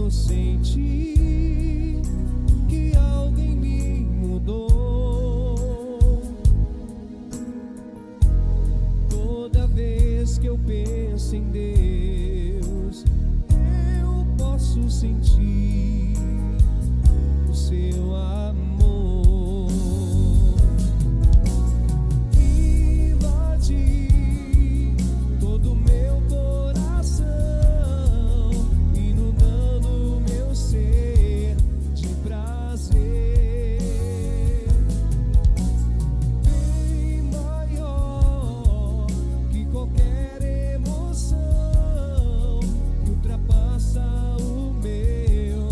eu senti que alguém me mudou. Toda vez que eu penso em Deus, eu posso sentir o seu amor. Invade todo meu coração, inundando meu ser de prazer, bem maior que qualquer emoção que ultrapassa o meu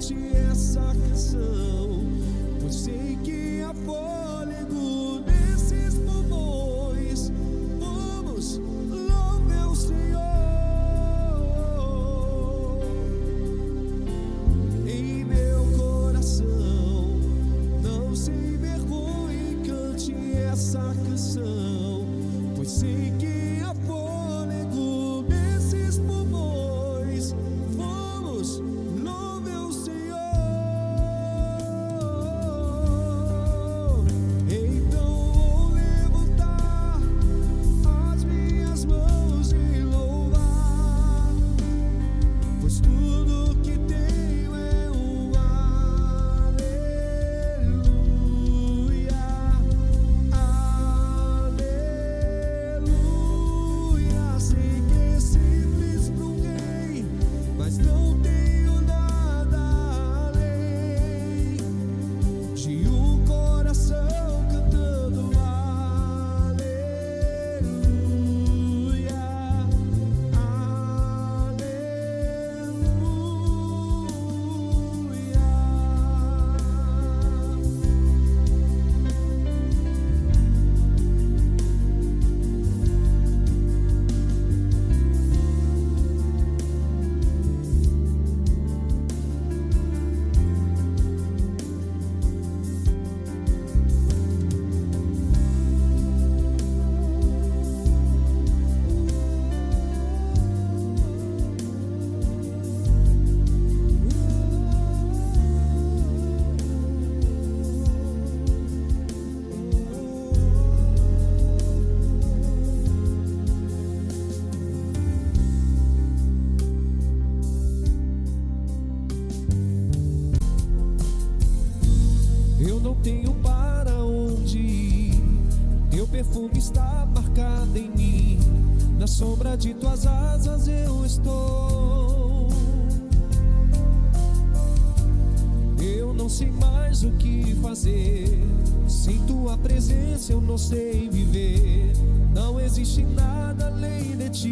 cante essa canção, pois sei que há fôlego nesses pulmões. Vamos, louve o Senhor. Em meu coração, não se envergonhe, cante essa canção, pois sei que há fôlego nesses pulmões. Vamos, louve o Senhor. Então vou levantar as minhas mãos e louvar, pois tudo que tenho é um aleluia, aleluia. Sei que é simples para um rei, mas não tenho nada além de um coração cantando aleluia, eu não tenho para onde ir, teu perfume está marcado em mim, na sombra de tuas asas eu estou. Eu não sei mais o que fazer, sem tua presença eu não sei viver, não existe nada além de ti.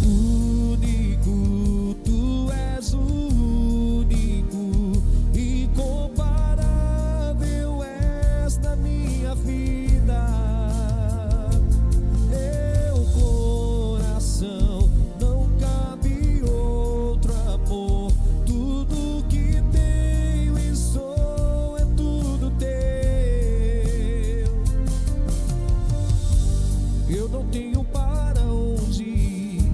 Único, tu és o único, incomparável és na minha vida. Meu coração não cabe outro amor, tudo que tenho e sou é tudo teu. Eu não tenho para onde ir,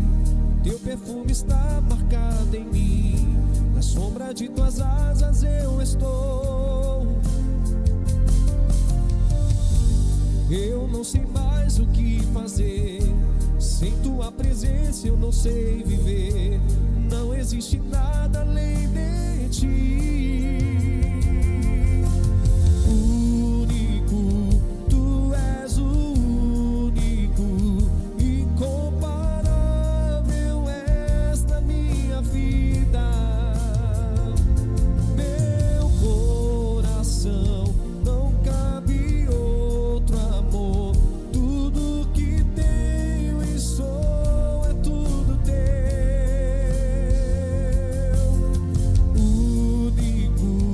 teu perfume está marcado em mim, na sombra de tuas asas eu estou. Eu não sei mais o que fazer, sem tua presença eu não sei viver, não existe nada além de ti. Único, tu és o único, incomparável és na minha vida. Meu coração não cabe outro amor, tudo que tenho e sou é tudo teu. Único,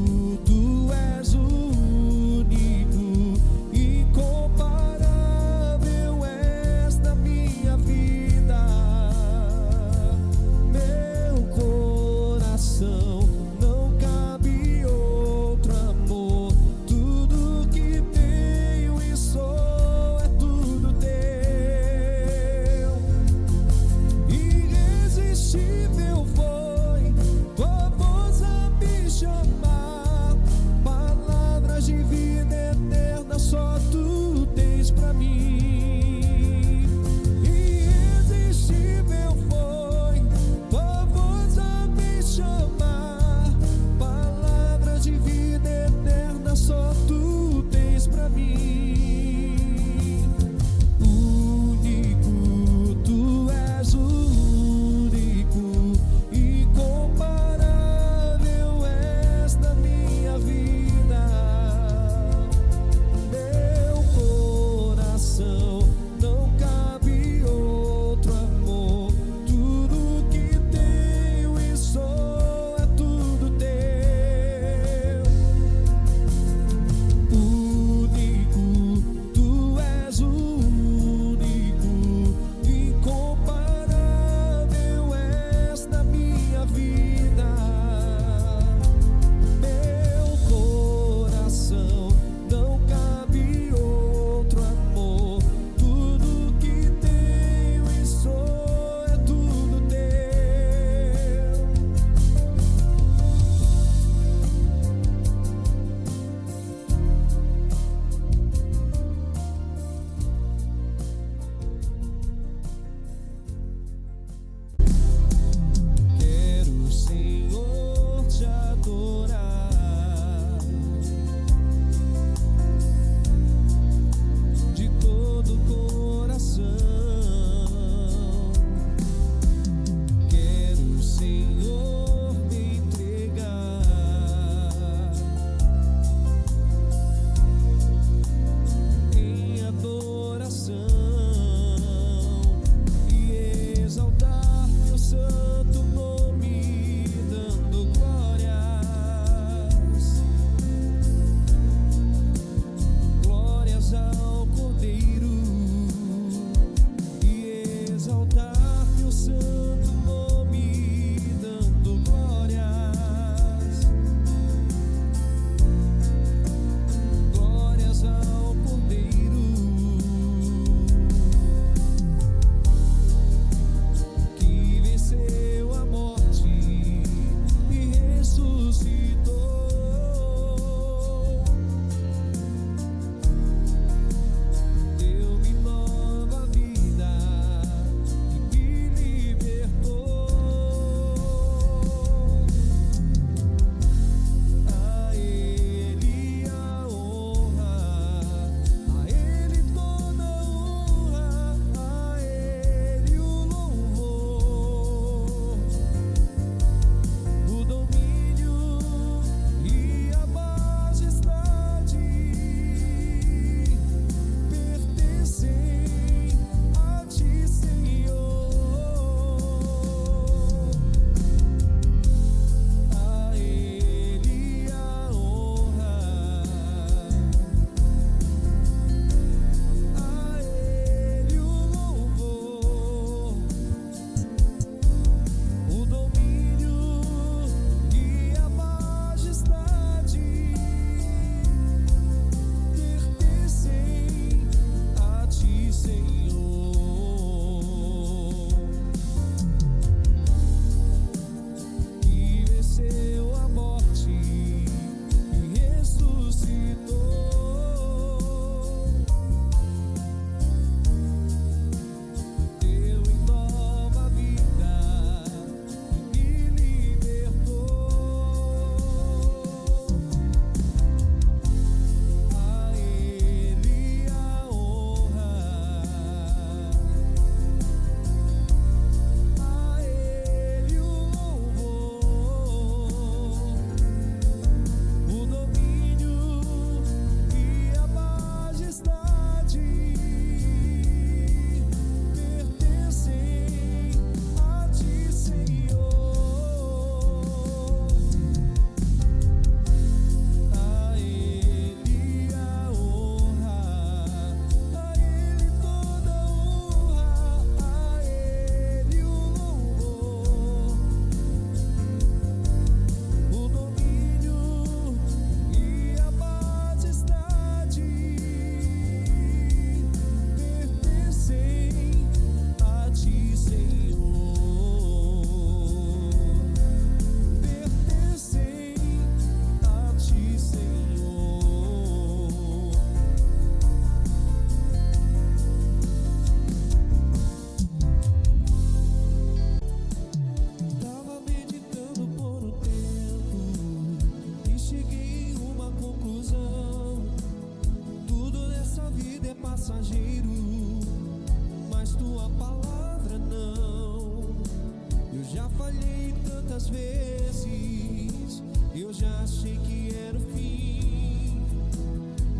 Quantas vezes eu já achei que era o fim,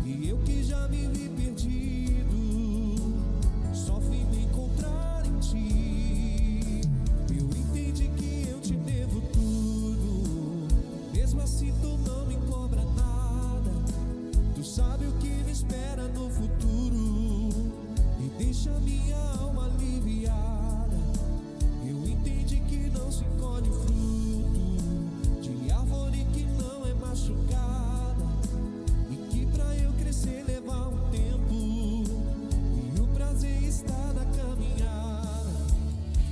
e eu que já me vi perdido, só fui me encontrar em ti. Eu entendi que eu te devo tudo, mesmo assim tu não me cobra nada. Tu sabe o que me espera no futuro e deixa minha alma aliviada. Eu entendi que não se colhe fruto de árvore que não é machucada, e que pra eu crescer leva um tempo, e o prazer está na caminhada.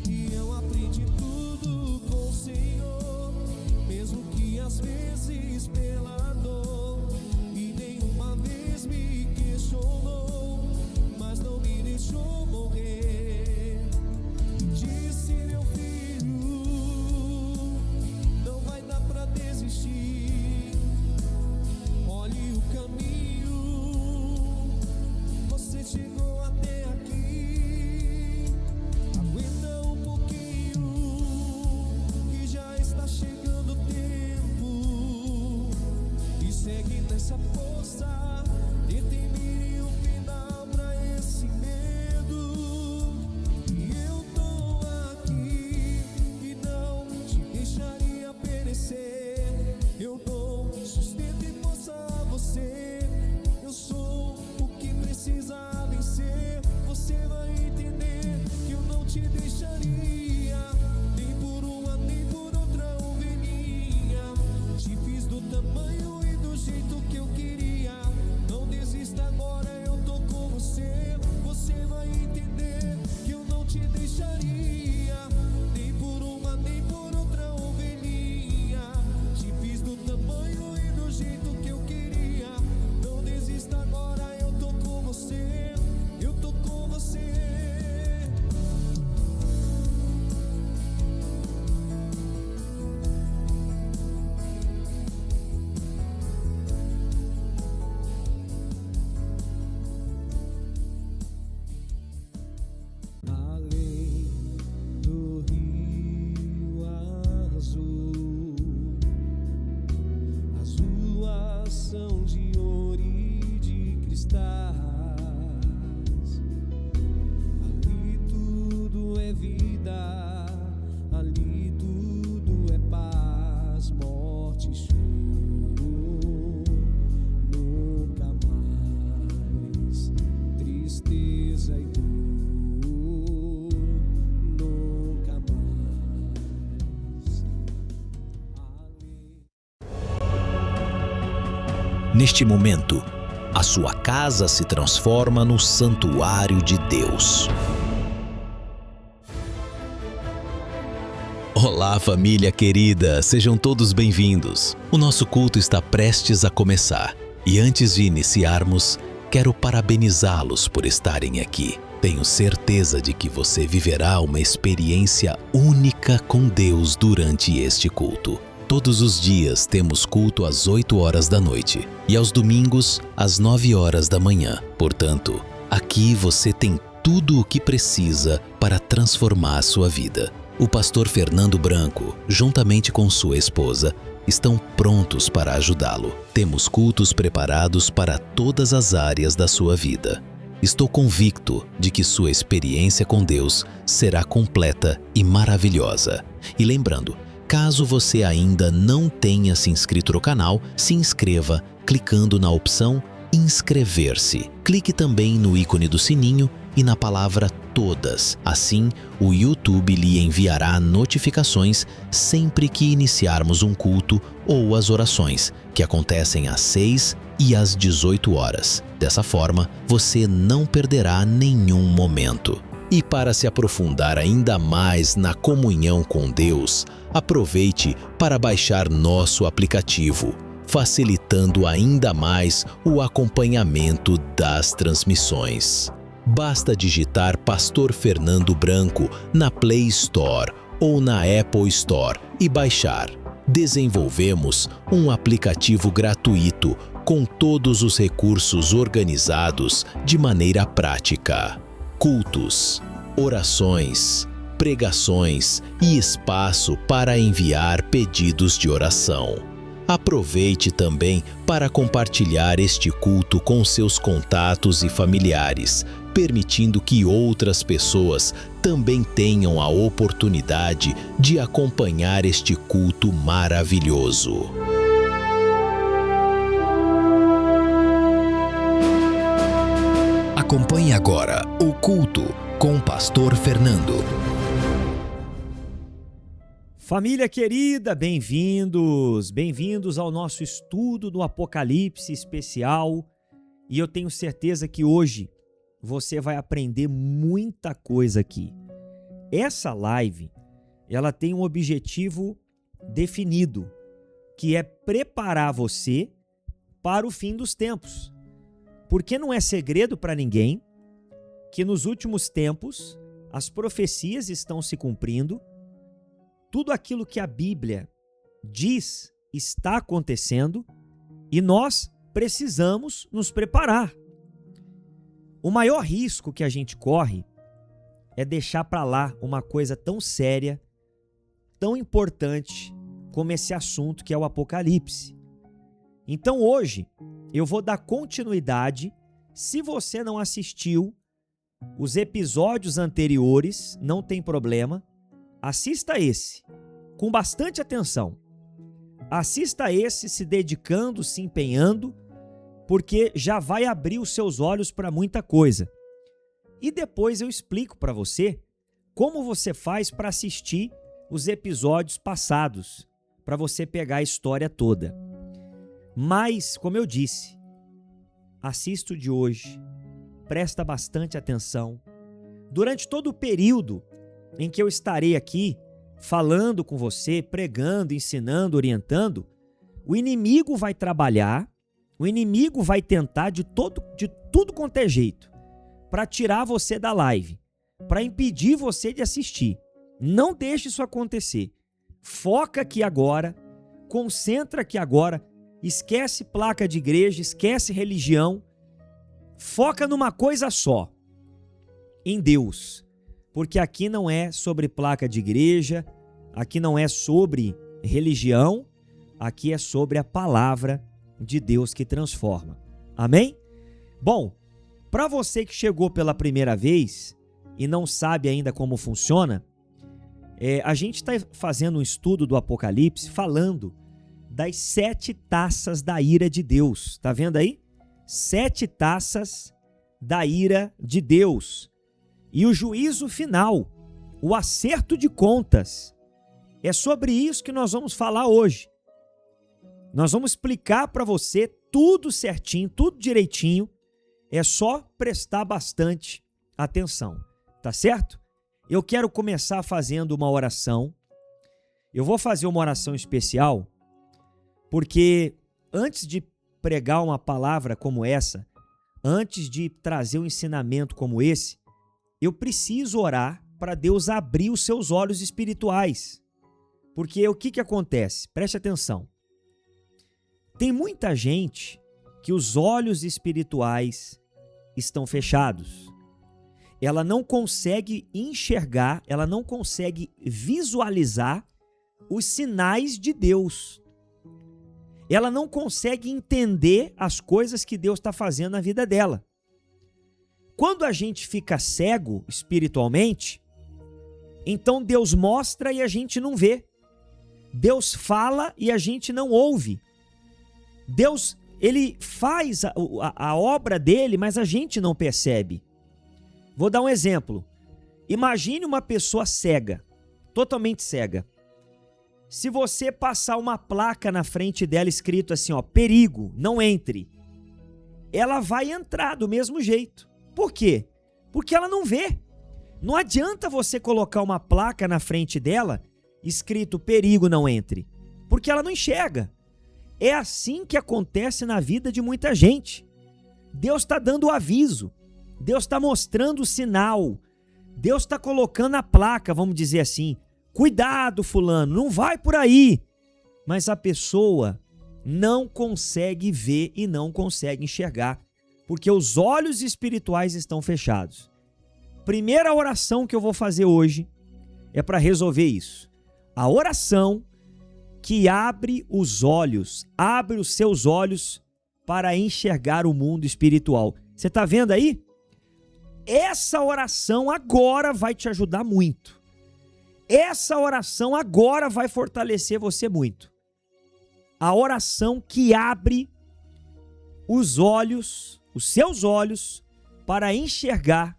E eu aprendi tudo com o Senhor, mesmo que às vezes pela dor, e nenhuma vez me questionou, mas não me deixou morrer. Disse: meu filho, não vai dar pra desistir, olhe o caminho, você chegou até aqui, aguenta um pouquinho, que já está chegando o tempo, e segue nessa força, determine um final pra esse medo. E eu tô aqui e não te deixaria perecer. Eu dou sustento e força a você. Eu sou o que precisa vencer. Você vai entender que eu não te deixaria, nem por uma, nem por outra ovelhinha. Te fiz do tamanho e do jeito que eu queria. Não desista agora, eu tô com você. Você vai entender que eu não te deixaria, nem por uma, nem por outra ovelhinha. Te fiz do tamanho e do jeito que eu queria. Não desista agora, eu tô com você. Eu tô com você. Além do rio azul, as ruas são de ouro e de cristais. Ali tudo é vida, ali tudo é paz, morte e choro. Nunca mais tristeza e dor. Nunca mais. Neste momento, a sua casa se transforma no santuário de Deus. Olá, família querida, sejam todos bem-vindos. O nosso culto está prestes a começar e antes de iniciarmos, quero parabenizá-los por estarem aqui. Tenho certeza de que você viverá uma experiência única com Deus durante este culto. Todos os dias temos culto às 8 horas da noite e aos domingos às 9 horas da manhã. Portanto, aqui você tem tudo o que precisa para transformar a sua vida. O pastor Fernando Branco, juntamente com sua esposa, estão prontos para ajudá-lo. Temos cultos preparados para todas as áreas da sua vida. Estou convicto de que sua experiência com Deus será completa e maravilhosa. E lembrando, caso você ainda não tenha se inscrito no canal, se inscreva clicando na opção inscrever-se. Clique também no ícone do sininho e na palavra todas. Assim, o YouTube lhe enviará notificações sempre que iniciarmos um culto ou as orações, que acontecem às 6 e às 18 horas. Dessa forma, você não perderá nenhum momento. E para se aprofundar ainda mais na comunhão com Deus, aproveite para baixar nosso aplicativo, facilitando ainda mais o acompanhamento das transmissões. Basta digitar Pastor Fernando Branco na Play Store ou na Apple Store e baixar. Desenvolvemos um aplicativo gratuito com todos os recursos organizados de maneira prática. Cultos, orações, pregações e espaço para enviar pedidos de oração. Aproveite também para compartilhar este culto com seus contatos e familiares, permitindo que outras pessoas também tenham a oportunidade de acompanhar este culto maravilhoso. Acompanhe agora o culto com o pastor Fernando. Família querida, bem-vindos ao nosso estudo do Apocalipse especial. E eu tenho certeza que hoje você vai aprender muita coisa aqui. Essa live, ela tem um objetivo definido, que é preparar você para o fim dos tempos. Porque não é segredo para ninguém que nos últimos tempos as profecias estão se cumprindo, tudo aquilo que a Bíblia diz está acontecendo e nós precisamos nos preparar. O maior risco que a gente corre é deixar para lá uma coisa tão séria, tão importante como esse assunto que é o Apocalipse. Então hoje eu vou dar continuidade. Se você não assistiu os episódios anteriores, não tem problema, assista esse com bastante atenção. Assista esse se dedicando, se empenhando, porque já vai abrir os seus olhos para muita coisa. E depois eu explico para você como você faz para assistir os episódios passados, para você pegar a história toda. Mas, como eu disse, assista o de hoje, presta bastante atenção. Durante todo o período em que eu estarei aqui falando com você, pregando, ensinando, orientando, o inimigo vai trabalhar, o inimigo vai tentar de tudo quanto é jeito para tirar você da live, para impedir você de assistir. Não deixe isso acontecer. Foca aqui agora, concentra aqui agora, esquece placa de igreja, esquece religião, foca numa coisa só, em Deus. Porque aqui não é sobre placa de igreja, aqui não é sobre religião, aqui é sobre a palavra de Deus que transforma. Amém? Bom, para você que chegou pela primeira vez e não sabe ainda como funciona, a gente está fazendo um estudo do Apocalipse falando das 7 taças da ira de Deus. Tá vendo aí? 7 taças da ira de Deus. E o juízo final, o acerto de contas, é sobre isso que nós vamos falar hoje. Nós vamos explicar para você tudo certinho, tudo direitinho. É só prestar bastante atenção, tá certo? Eu quero começar fazendo uma oração. Eu vou fazer uma oração especial, porque antes de pregar uma palavra como essa, antes de trazer um ensinamento como esse, eu preciso orar para Deus abrir os seus olhos espirituais. Porque o que acontece? Preste atenção. Tem muita gente que os olhos espirituais estão fechados. Ela não consegue enxergar, ela não consegue visualizar os sinais de Deus. Ela não consegue entender as coisas que Deus está fazendo na vida dela. Quando a gente fica cego espiritualmente, então Deus mostra e a gente não vê. Deus fala e a gente não ouve. Deus, ele faz a obra dele, mas a gente não percebe. Vou dar um exemplo. Imagine uma pessoa cega, totalmente cega. Se você passar uma placa na frente dela escrito assim, ó, perigo, não entre, ela vai entrar do mesmo jeito. Por quê? Porque ela não vê. Não adianta você colocar uma placa na frente dela escrito perigo, não entre, porque ela não enxerga. É assim que acontece na vida de muita gente. Deus está dando o aviso, Deus está mostrando o sinal, Deus está colocando a placa, vamos dizer assim, cuidado fulano, não vai por aí. Mas a pessoa não consegue ver e não consegue enxergar, porque os olhos espirituais estão fechados. Primeira oração que eu vou fazer hoje é para resolver isso. A oração que abre os olhos, abre os seus olhos para enxergar o mundo espiritual. Você está vendo aí? Essa oração agora vai te ajudar muito. Essa oração agora vai fortalecer você muito. A oração que abre os olhos, os seus olhos, para enxergar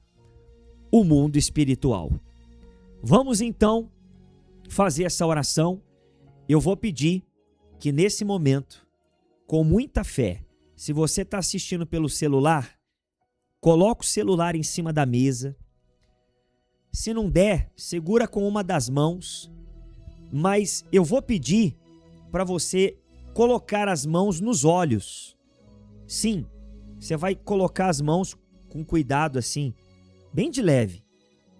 o mundo espiritual. Vamos então fazer essa oração. Eu vou pedir que nesse momento, com muita fé, se você está assistindo pelo celular, coloca o celular em cima da mesa. Se não der, segura com uma das mãos, mas eu vou pedir para você colocar as mãos nos olhos. Sim, você vai colocar as mãos com cuidado assim, bem de leve,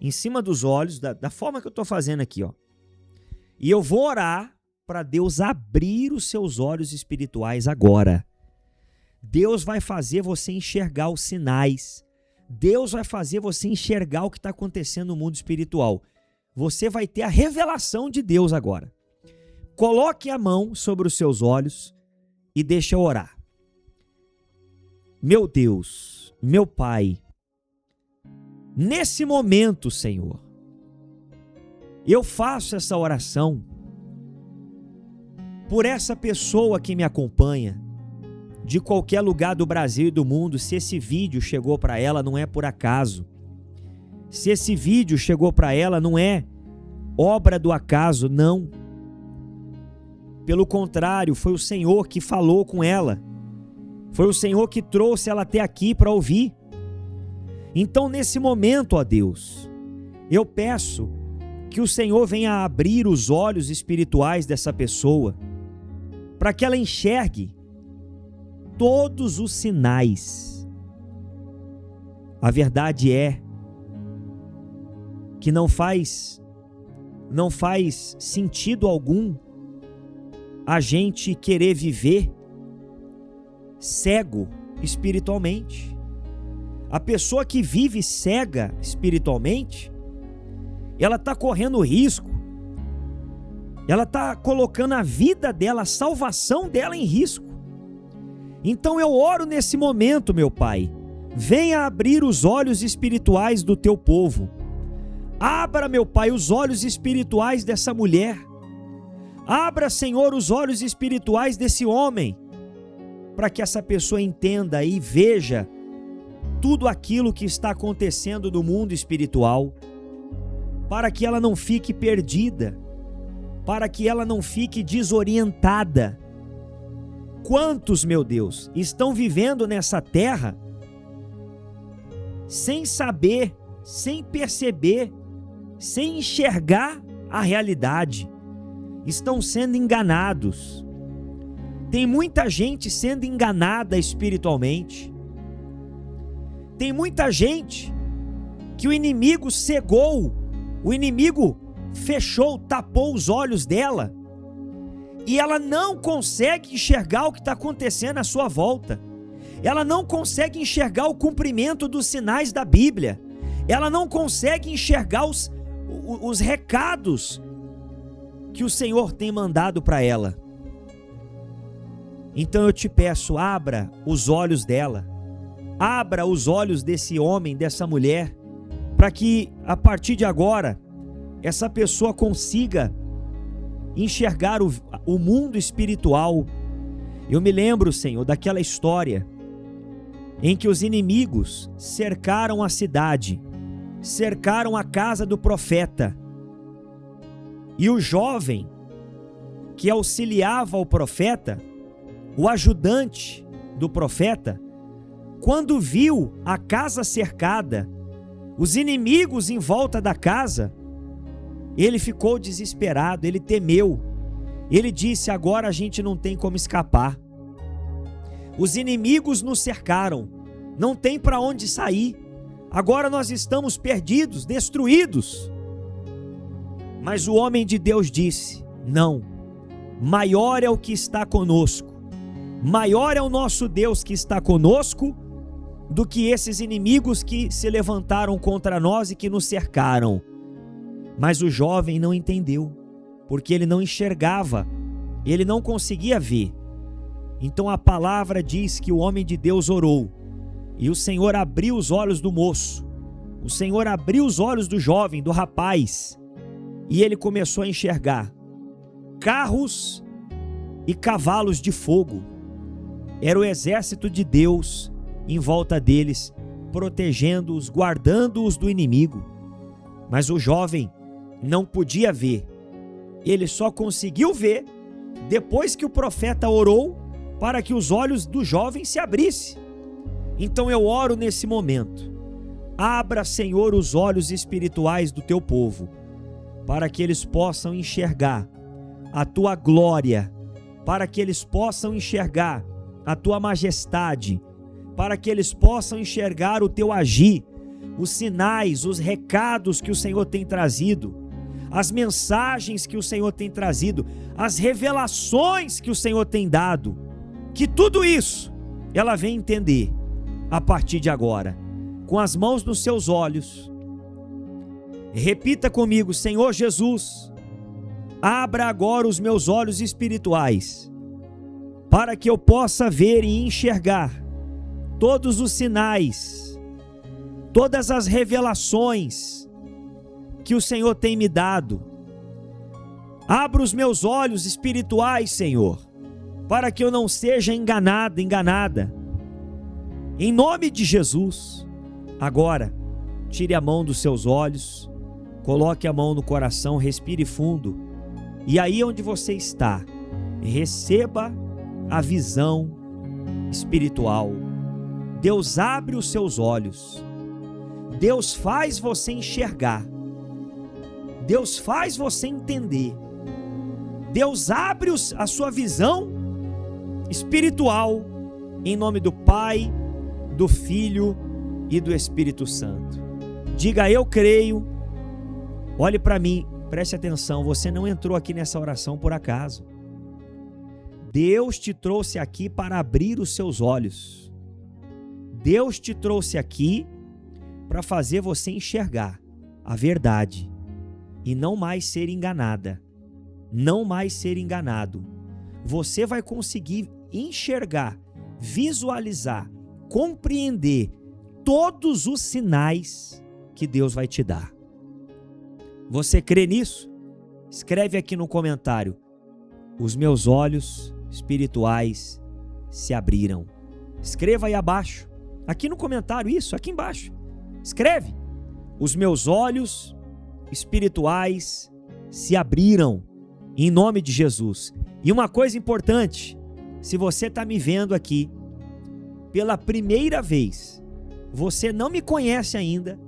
em cima dos olhos, da forma que eu estou fazendo aqui, ó. E eu vou orar para Deus abrir os seus olhos espirituais agora. Deus vai fazer você enxergar os sinais. Deus vai fazer você enxergar o que está acontecendo no mundo espiritual. Você vai ter a revelação de Deus agora. Coloque a mão sobre os seus olhos e deixa eu orar. Meu Deus, meu Pai, nesse momento, Senhor, eu faço essa oração por essa pessoa que me acompanha, de qualquer lugar do Brasil e do mundo. Se esse vídeo chegou para ela, não é por acaso. Se esse vídeo chegou para ela, não é obra do acaso, não. Pelo contrário, foi o Senhor que falou com ela. Foi o Senhor que trouxe ela até aqui para ouvir. Então, nesse momento, ó Deus, eu peço que o Senhor venha abrir os olhos espirituais dessa pessoa, para que ela enxergue todos os sinais. A verdade é que não faz sentido algum a gente querer viver cego espiritualmente. A pessoa que vive cega espiritualmente, ela está correndo risco, ela está colocando a vida dela, a salvação dela em risco. Então eu oro nesse momento, meu Pai, venha abrir os olhos espirituais do teu povo. Abra, meu Pai, os olhos espirituais dessa mulher. Abra, Senhor, os olhos espirituais desse homem, para que essa pessoa entenda e veja tudo aquilo que está acontecendo no mundo espiritual, para que ela não fique perdida, para que ela não fique desorientada. Quantos, meu Deus, estão vivendo nessa terra sem saber, sem perceber, sem enxergar a realidade? Estão sendo enganados. Tem muita gente sendo enganada espiritualmente. Tem muita gente que o inimigo cegou, o inimigo fechou, tapou os olhos dela, e ela não consegue enxergar o que está acontecendo à sua volta. Ela não consegue enxergar o cumprimento dos sinais da Bíblia. Ela não consegue enxergar os recados que o Senhor tem mandado para ela. Então eu te peço, abra os olhos dela. Abra os olhos desse homem, dessa mulher, para que a partir de agora essa pessoa consiga enxergar o mundo espiritual. Eu me lembro, Senhor, daquela história em que os inimigos cercaram a cidade, cercaram a casa do profeta, e o jovem que auxiliava o profeta, o ajudante do profeta, quando viu a casa cercada, os inimigos em volta da casa, ele ficou desesperado, ele temeu. Ele disse: agora a gente não tem como escapar. Os inimigos nos cercaram, não tem para onde sair. Agora nós estamos perdidos, destruídos. Mas o homem de Deus disse: não, maior é o que está conosco. Maior é o nosso Deus que está conosco do que esses inimigos que se levantaram contra nós e que nos cercaram. Mas o jovem não entendeu, porque ele não enxergava, ele não conseguia ver. Então a palavra diz que o homem de Deus orou, e o Senhor abriu os olhos do moço, o Senhor abriu os olhos do jovem, do rapaz, e ele começou a enxergar carros e cavalos de fogo. Era o exército de Deus em volta deles, protegendo-os, guardando-os do inimigo. Mas o jovem não podia ver. Ele só conseguiu ver depois que o profeta orou para que os olhos do jovem se abrissem. Então eu oro nesse momento. Abra, Senhor, os olhos espirituais do teu povo, para que eles possam enxergar a tua glória, para que eles possam enxergar a tua majestade, para que eles possam enxergar o teu agir, os sinais, os recados que o Senhor tem trazido, as mensagens que o Senhor tem trazido, as revelações que o Senhor tem dado, que tudo isso ela vem entender a partir de agora, com as mãos nos seus olhos. Repita comigo: Senhor Jesus, abra agora os meus olhos espirituais, para que eu possa ver e enxergar todos os sinais, todas as revelações que o Senhor tem me dado. Abra os meus olhos espirituais, Senhor, para que eu não seja enganado, enganada. Em nome de Jesus, agora, tire a mão dos seus olhos, coloque a mão no coração, respire fundo, e aí onde você está, receba a visão espiritual. Deus abre os seus olhos, Deus faz você enxergar, Deus faz você entender, Deus abre a sua visão espiritual, em nome do Pai, do Filho e do Espírito Santo. Diga: eu creio. Olhe para mim, preste atenção, você não entrou aqui nessa oração por acaso. Deus te trouxe aqui para abrir os seus olhos. Deus te trouxe aqui para fazer você enxergar a verdade e não mais ser enganada, não mais ser enganado. Você vai conseguir enxergar, visualizar, compreender todos os sinais que Deus vai te dar. Você crê nisso? Escreve aqui no comentário: os meus olhos espirituais se abriram. Escreva aí abaixo, aqui no comentário, isso, aqui embaixo. Escreve: os meus olhos espirituais se abriram, em nome de Jesus. E uma coisa importante, se você está me vendo aqui pela primeira vez, você não me conhece ainda,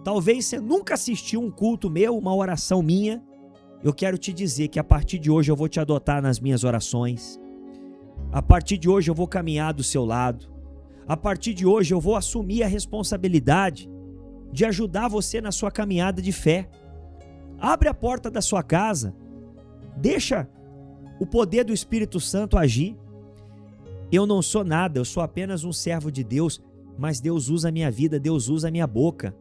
talvez você nunca assistiu um culto meu, uma oração minha, eu quero te dizer que a partir de hoje eu vou te adotar nas minhas orações. A partir de hoje eu vou caminhar do seu lado. A partir de hoje eu vou assumir a responsabilidade de ajudar você na sua caminhada de fé. Abre a porta da sua casa, deixa o poder do Espírito Santo agir. Eu não sou nada, eu sou apenas um servo de Deus, mas Deus usa a minha vida, Deus usa a minha boca.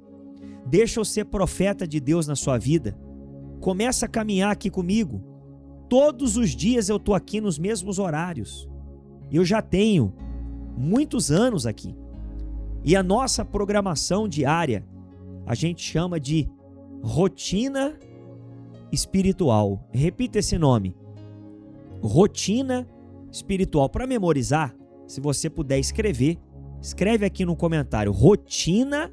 Deixa eu ser profeta de Deus na sua vida. Começa a caminhar aqui comigo. Todos os dias eu estou aqui nos mesmos horários. Eu já tenho muitos anos aqui. E a nossa programação diária, a gente chama de rotina espiritual. Repita esse nome: rotina espiritual. Para memorizar, se você puder escrever, escreve aqui no comentário: rotina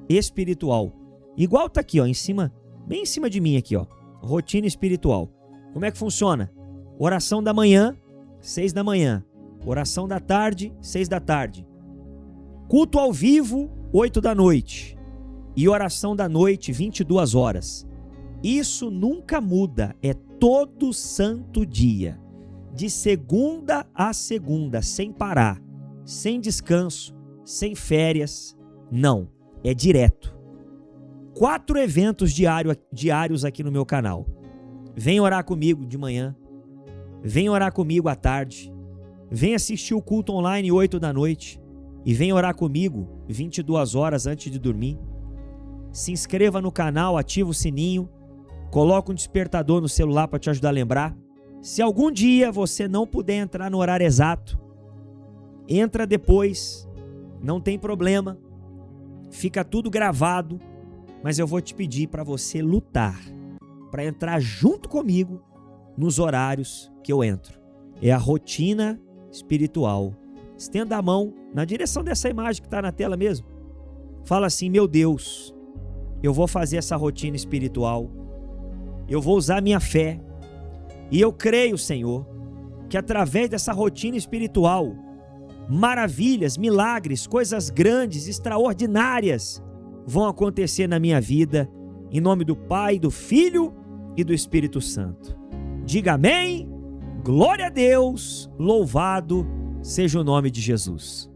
espiritual. Igual tá aqui, ó, em cima, bem em cima de mim aqui, ó. Rotina espiritual. Como é que funciona? Oração da manhã, 6 da manhã. Oração da tarde, 6 da tarde. Culto ao vivo, 8 da noite. E oração da noite, 22 horas. Isso nunca muda, é todo santo dia. De segunda a segunda, sem parar, sem descanso, sem férias. Não, é direto. 4 eventos diários aqui no meu canal. Vem orar comigo de manhã, vem orar comigo à tarde, vem assistir o culto online 8 da noite e vem orar comigo 22 horas antes de dormir. se inscreva no canal, ativa o sininho, coloca um despertador no celular para te ajudar a lembrar. Se algum dia você não puder entrar no horário exato, entra depois, não tem problema, fica tudo gravado, mas eu vou te pedir para você lutar, para entrar junto comigo nos horários que eu entro. É a rotina espiritual. Estenda a mão na direção dessa imagem que está na tela mesmo. Fala assim: meu Deus, eu vou fazer essa rotina espiritual, eu vou usar minha fé, e eu creio, Senhor, que através dessa rotina espiritual, maravilhas, milagres, coisas grandes, extraordinárias vão acontecer na minha vida, em nome do Pai, do Filho e do Espírito Santo. Diga amém, glória a Deus, louvado seja o nome de Jesus.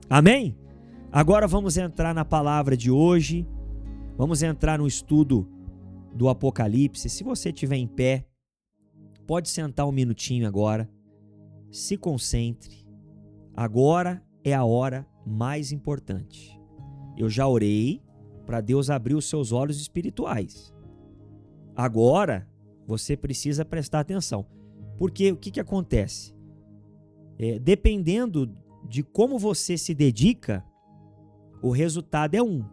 Amém? Agora vamos entrar na palavra de hoje, vamos entrar no estudo do Apocalipse. Se você estiver em pé, pode sentar um minutinho agora, se concentre. Agora é a hora mais importante. Eu já orei para Deus abrir os seus olhos espirituais. Agora você precisa prestar atenção, porque o que acontece? Dependendo de como você se dedica, o resultado é um.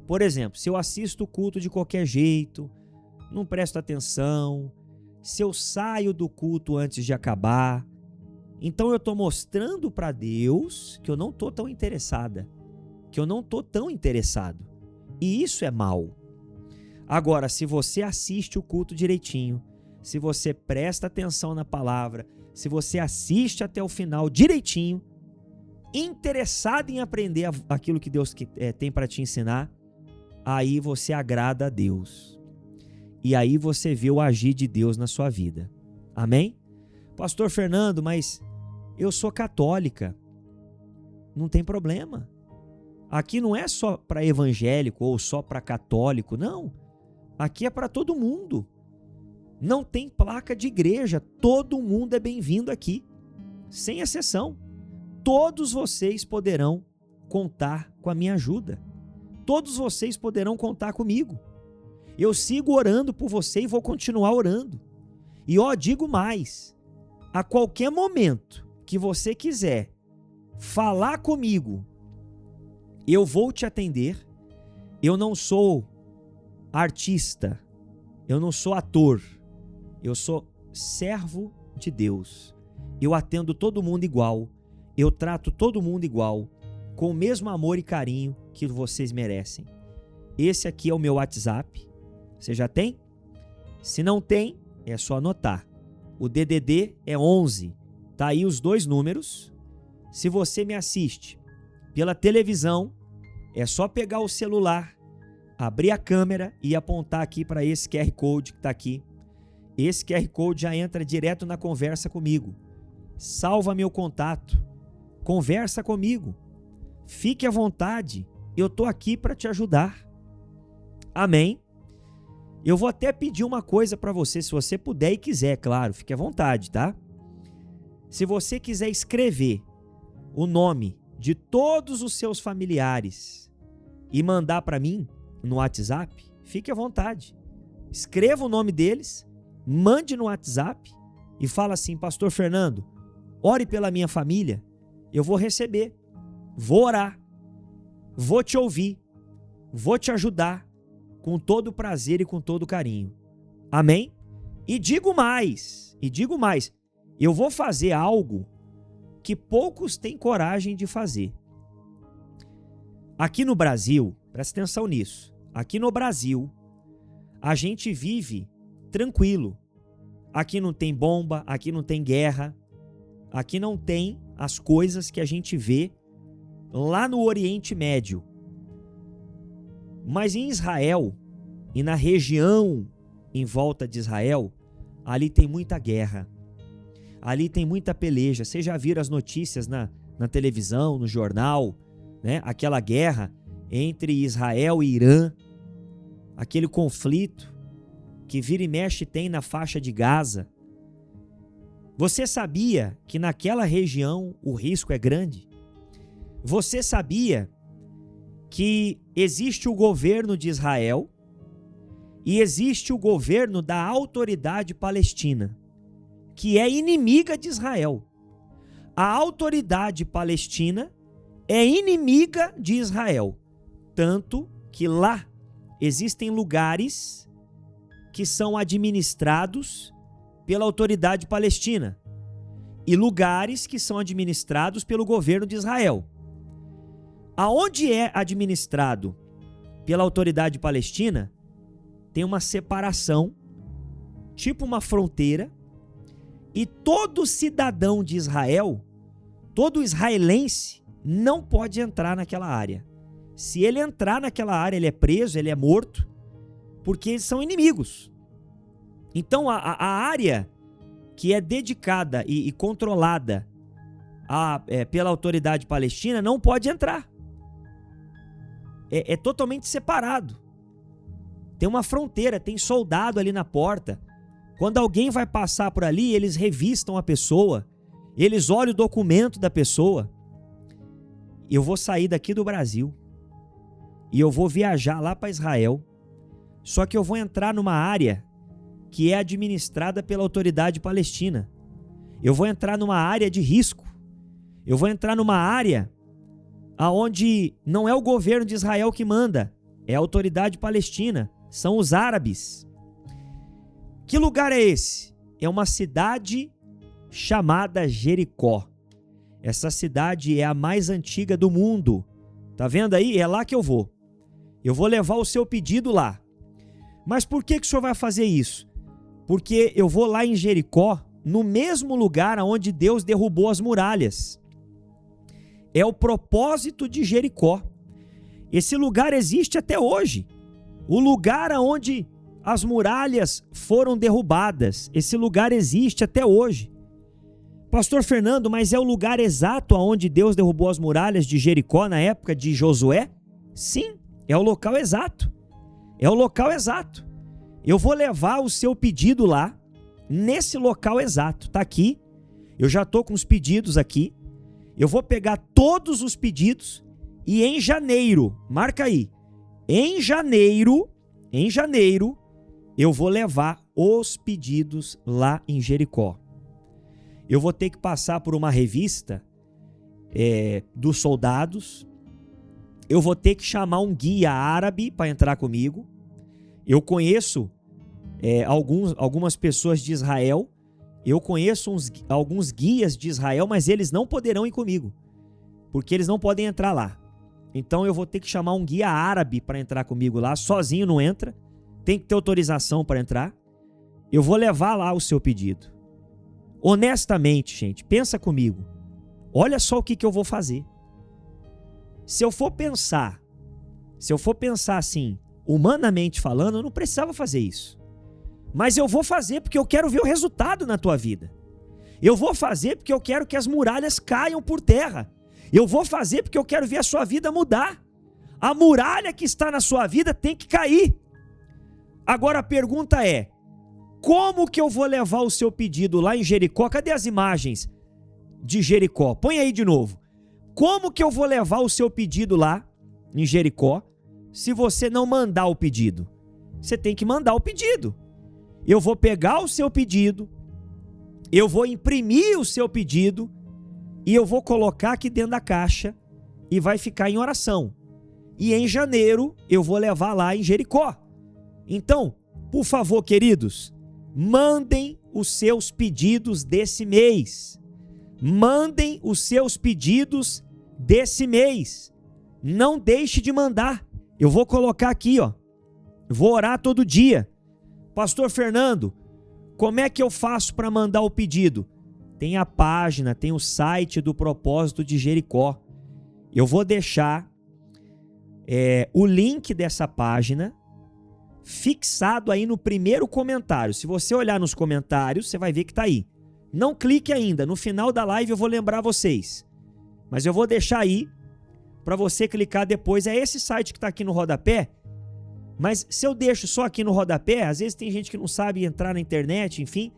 Por exemplo, se eu assisto o culto de qualquer jeito, não presto atenção, se eu saio do culto antes de acabar, então eu estou mostrando para Deus que eu não estou tão interessada, que eu não estou tão interessado. E isso é mal. Agora, se você assiste o culto direitinho, se você presta atenção na palavra, se você assiste até o final direitinho, interessado em aprender aquilo que Deus tem para te ensinar, aí você agrada a Deus. E aí você vê o agir de Deus na sua vida. Amém? Pastor Fernando, mas eu sou católica. Não tem problema. Aqui não é só para evangélico ou só para católico, não. Aqui é para todo mundo. Não tem placa de igreja. Todo mundo é bem-vindo aqui, sem exceção. Todos vocês poderão contar com a minha ajuda. Todos vocês poderão contar comigo. Eu sigo orando por você e vou continuar orando. E digo mais, a qualquer momento que você quiser falar comigo, eu vou te atender. Eu não sou artista, eu não sou ator, eu sou servo de Deus. Eu atendo todo mundo igual, eu trato todo mundo igual, com o mesmo amor e carinho que vocês merecem. Esse aqui é o meu WhatsApp. Você já tem? Se não tem, é só anotar. O DDD é 11. Tá aí os dois números. Se você me assiste pela televisão, é só pegar o celular, abrir a câmera e apontar aqui para esse QR Code que está aqui. Esse QR Code já entra direto na conversa comigo. Salva meu contato. Conversa comigo. Fique à vontade. Eu estou aqui para te ajudar. Amém? Eu vou até pedir uma coisa para você, se você puder e quiser, claro, fique à vontade, tá? Se você quiser escrever o nome de todos os seus familiares e mandar para mim no WhatsApp, fique à vontade. Escreva o nome deles, mande no WhatsApp e fala assim: Pastor Fernando, ore pela minha família, eu vou receber, vou orar, vou te ouvir, vou te ajudar, com todo prazer e com todo carinho. Amém? E digo mais, eu vou fazer algo que poucos têm coragem de fazer. Aqui no Brasil, presta atenção nisso, aqui no Brasil, a gente vive tranquilo. Aqui não tem bomba, aqui não tem guerra, aqui não tem as coisas que a gente vê lá no Oriente Médio. Mas em Israel e na região em volta de Israel, ali tem muita guerra, ali tem muita peleja. Vocês já viram as notícias na televisão, no jornal, né? Aquela guerra entre Israel e Irã, aquele conflito que vira e mexe tem na faixa de Gaza. Você sabia que naquela região o risco é grande? Você sabia que existe o governo de Israel e existe o governo da Autoridade Palestina, que é inimiga de Israel. A Autoridade Palestina é inimiga de Israel, tanto que lá existem lugares que são administrados pela Autoridade Palestina e lugares que são administrados pelo governo de Israel. Aonde é administrado pela Autoridade Palestina, tem uma separação, tipo uma fronteira, e todo cidadão de Israel, todo israelense, não pode entrar naquela área. Se ele entrar naquela área, ele é preso, ele é morto, porque eles são inimigos. Então, a área que é dedicada e controlada pela Autoridade Palestina não pode entrar. É totalmente separado. Tem uma fronteira, tem soldado ali na porta. Quando alguém vai passar por ali, eles revistam a pessoa, eles olham o documento da pessoa. Eu vou sair daqui do Brasil e eu vou viajar lá para Israel, só que eu vou entrar numa área que é administrada pela Autoridade Palestina. Eu vou entrar numa área de risco. Eu vou entrar numa área aonde não é o governo de Israel que manda, é a Autoridade Palestina, são os árabes. Que lugar é esse? É uma cidade chamada Jericó. Essa cidade é a mais antiga do mundo. Tá vendo aí? É lá que eu vou. Eu vou levar o seu pedido lá. Mas por que o senhor vai fazer isso? Porque eu vou lá em Jericó, no mesmo lugar onde Deus derrubou as muralhas. É o propósito de Jericó. Esse lugar existe até hoje. O lugar onde as muralhas foram derrubadas. Esse lugar existe até hoje. Pastor Fernando, mas é o lugar exato onde Deus derrubou as muralhas de Jericó na época de Josué? Sim, é o local exato. É o local exato. Eu vou levar o seu pedido lá, nesse local exato. Tá aqui. Eu já estou com os pedidos aqui. Eu vou pegar todos os pedidos e em janeiro, marca aí, em janeiro, eu vou levar os pedidos lá em Jericó. Eu vou ter que passar por uma revista dos soldados. Eu vou ter que chamar um guia árabe para entrar comigo. Eu conheço algumas pessoas de Israel. Eu conheço alguns guias de Israel, mas eles não poderão ir comigo, porque eles não podem entrar lá. Então eu vou ter que chamar um guia árabe para entrar comigo lá. Sozinho não entra, tem que ter autorização para entrar. Eu vou levar lá o seu pedido. Honestamente, gente, pensa comigo. Olha só o que eu vou fazer. Se eu for pensar assim, humanamente falando, eu não precisava fazer isso. Mas eu vou fazer porque eu quero ver o resultado na tua vida. Eu vou fazer porque eu quero que as muralhas caiam por terra. Eu vou fazer porque eu quero ver a sua vida mudar. A muralha que está na sua vida tem que cair. Agora a pergunta é, como que eu vou levar o seu pedido lá em Jericó? Cadê as imagens de Jericó? Põe aí de novo. Como que eu vou levar o seu pedido lá em Jericó se você não mandar o pedido? Você tem que mandar o pedido. Eu vou pegar o seu pedido, eu vou imprimir o seu pedido e eu vou colocar aqui dentro da caixa e vai ficar em oração. E em janeiro eu vou levar lá em Jericó. Então, por favor, queridos, mandem os seus pedidos desse mês. Mandem os seus pedidos desse mês. Não deixe de mandar. Eu vou colocar aqui, ó. Vou orar todo dia. Pastor Fernando, como é que eu faço para mandar o pedido? Tem a página, tem o site do Propósito de Jericó. Eu vou deixar o link dessa página fixado aí no primeiro comentário. Se você olhar nos comentários, você vai ver que está aí. Não clique ainda, no final da live eu vou lembrar vocês. Mas eu vou deixar aí para você clicar depois. É esse site que está aqui no rodapé. Mas se eu deixo só aqui no rodapé, às vezes tem gente que não sabe entrar na internet, enfim.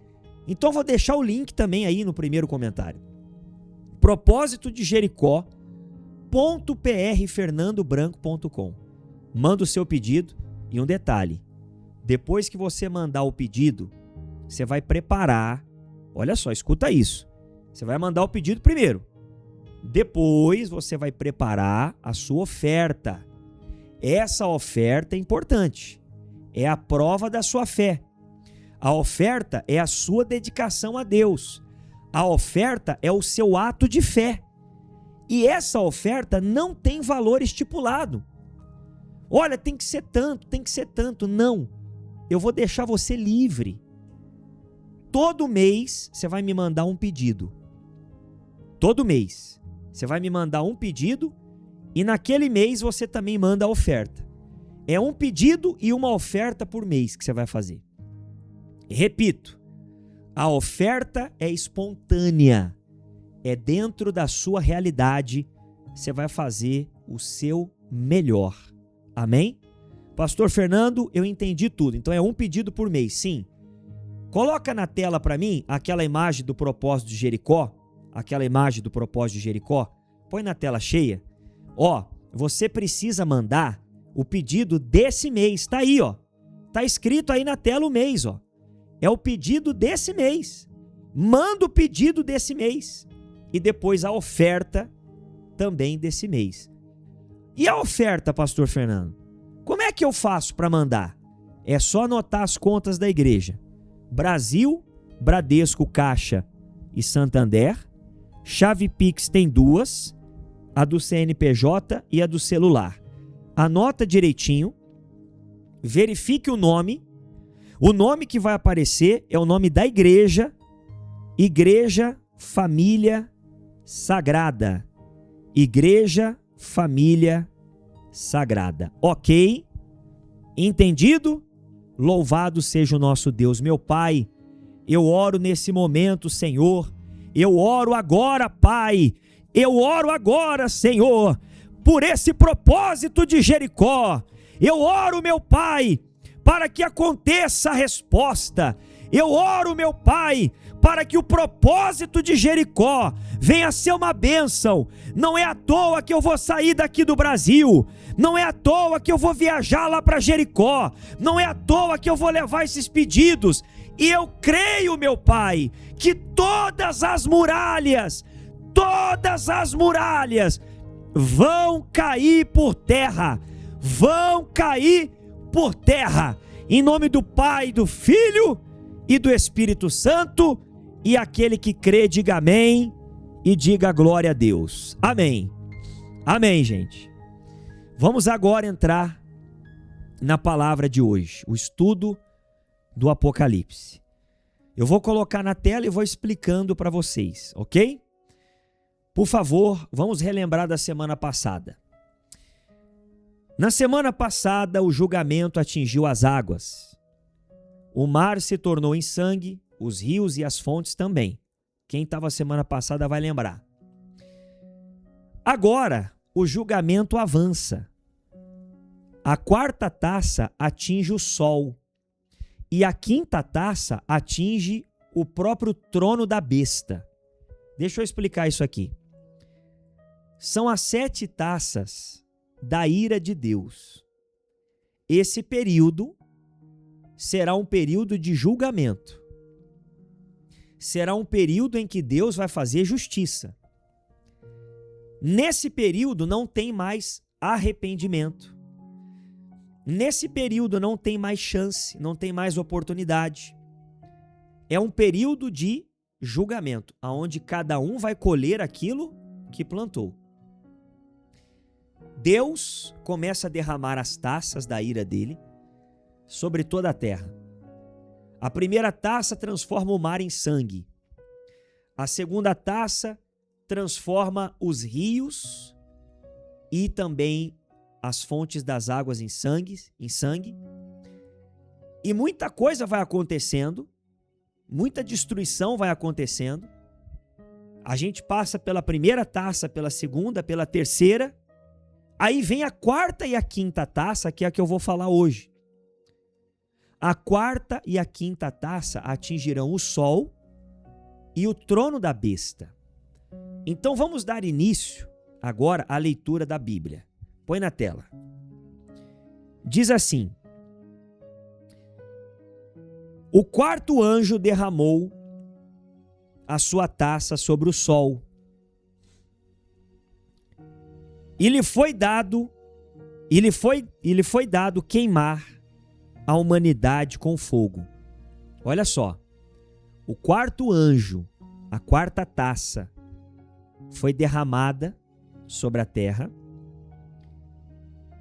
Então eu vou deixar o link também aí no primeiro comentário. Propósito de Jericó.com.br. info@prfernandobranco.com. Manda o seu pedido e um detalhe. Depois que você mandar o pedido, você vai preparar. Olha só, escuta isso. Você vai mandar o pedido primeiro. Depois você vai preparar a sua oferta. Essa oferta é importante. É a prova da sua fé. A oferta é a sua dedicação a Deus. A oferta é o seu ato de fé. E essa oferta não tem valor estipulado. Olha, tem que ser tanto, tem que ser tanto. Não. Eu vou deixar você livre. Todo mês você vai me mandar um pedido. Todo mês você vai me mandar um pedido e naquele mês você também manda a oferta. É um pedido e uma oferta por mês que você vai fazer. Repito, a oferta é espontânea. É dentro da sua realidade. Você vai fazer o seu melhor. Amém? Pastor Fernando, eu entendi tudo. Então é um pedido por mês, sim. Coloca na tela para mim aquela imagem do propósito de Jericó. Aquela imagem do propósito de Jericó. Põe na tela cheia. Ó, você precisa mandar o pedido desse mês. Tá aí, ó. Tá escrito aí na tela o mês, ó. É o pedido desse mês. Manda o pedido desse mês. E depois a oferta também desse mês. E a oferta, Pastor Fernando? Como é que eu faço para mandar? É só anotar as contas da igreja. Brasil, Bradesco, Caixa e Santander. Chave Pix tem duas, a do CNPJ e a do celular. Anota direitinho, verifique o nome que vai aparecer é o nome da igreja, Igreja Família Sagrada. Igreja Família Sagrada. Ok? Entendido? Louvado seja o nosso Deus. Meu Pai, eu oro nesse momento, Senhor. Eu oro agora, Pai. Eu oro agora, Senhor, por esse propósito de Jericó. Eu oro, meu Pai, para que aconteça a resposta. Eu oro, meu Pai, para que o propósito de Jericó venha a ser uma bênção. Não é à toa que eu vou sair daqui do Brasil. Não é à toa que eu vou viajar lá para Jericó. Não é à toa que eu vou levar esses pedidos. E eu creio, meu Pai, que todas as muralhas vão cair por terra. Vão cair por terra. Em nome do Pai, do Filho e do Espírito Santo. E aquele que crê, diga amém e diga glória a Deus. Amém. Amém, gente. Vamos agora entrar na palavra de hoje, o estudo do Apocalipse. Eu vou colocar na tela e vou explicando para vocês, ok? Por favor, vamos relembrar da semana passada. Na semana passada, o julgamento atingiu as águas. O mar se tornou em sangue, os rios e as fontes também. Quem estava semana passada vai lembrar. Agora, o julgamento avança. A quarta taça atinge o sol. E a quinta taça atinge o próprio trono da besta. Deixa eu explicar isso aqui. São as 7 taças da ira de Deus. Esse período será um período de julgamento. Será um período em que Deus vai fazer justiça. Nesse período não tem mais arrependimento. Nesse período não tem mais chance, não tem mais oportunidade. É um período de julgamento, onde cada um vai colher aquilo que plantou. Deus começa a derramar as taças da ira dele sobre toda a terra. A primeira taça transforma o mar em sangue. A segunda taça transforma os rios e também as fontes das águas em sangue. E muita coisa vai acontecendo, muita destruição vai acontecendo. A gente passa pela primeira taça, pela segunda, pela terceira. Aí vem a quarta e a quinta taça, que é a que eu vou falar hoje. A quarta e a quinta taça atingirão o sol e o trono da besta. Então vamos dar início agora a leitura da Bíblia. Põe na tela. Diz assim: o quarto anjo derramou a sua taça sobre o sol, e lhe foi dado queimar a humanidade com fogo. Olha só, o quarto anjo, a quarta taça, foi derramada sobre a terra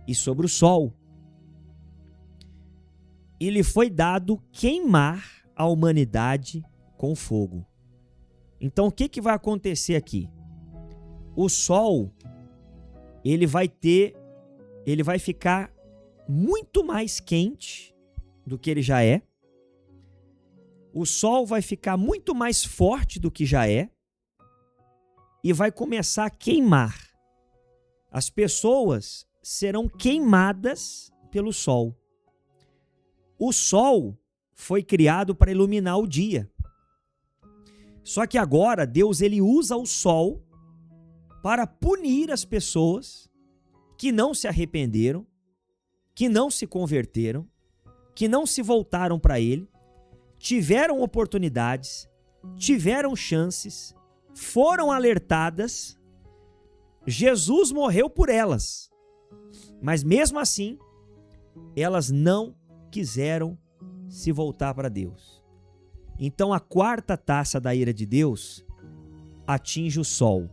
e sobre o sol, e lhe foi dado queimar a humanidade com fogo. Então, o que vai acontecer aqui? O sol, ele vai ficar muito mais quente do que ele já é. O sol vai ficar muito mais forte do que já é e vai começar a queimar. As pessoas serão queimadas pelo sol. O sol foi criado para iluminar o dia. Só que agora Deus ele usa o sol para punir as pessoas que não se arrependeram, que não se converteram, que não se voltaram para ele, tiveram oportunidades, tiveram chances, foram alertadas. Jesus morreu por elas, mas mesmo assim, elas não quiseram se voltar para Deus. Então a quarta taça da ira de Deus atinge o sol.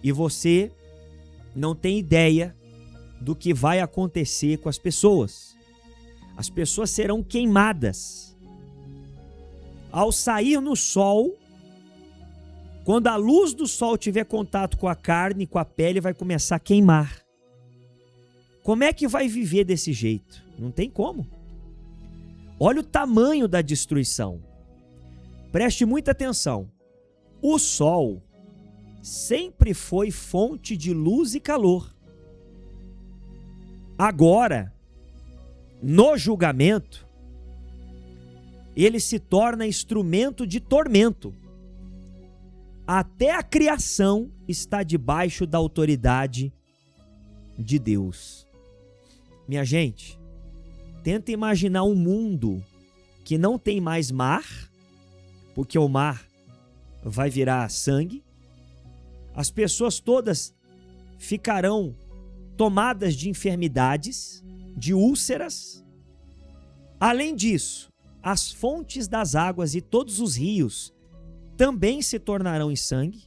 E você não tem ideia do que vai acontecer com as pessoas. As pessoas serão queimadas. Ao sair no sol, quando a luz do sol tiver contato com a carne, com a pele, vai começar a queimar. Como é que vai viver desse jeito? Não tem como. Olha o tamanho da destruição. Preste muita atenção. O sol sempre foi fonte de luz e calor. Agora, no julgamento, ele se torna instrumento de tormento. Até a criação está debaixo da autoridade de Deus. Minha gente, tenta imaginar um mundo que não tem mais mar, porque o mar vai virar sangue. As pessoas todas ficarão tomadas de enfermidades, de úlceras. Além disso, as fontes das águas e todos os rios também se tornarão em sangue.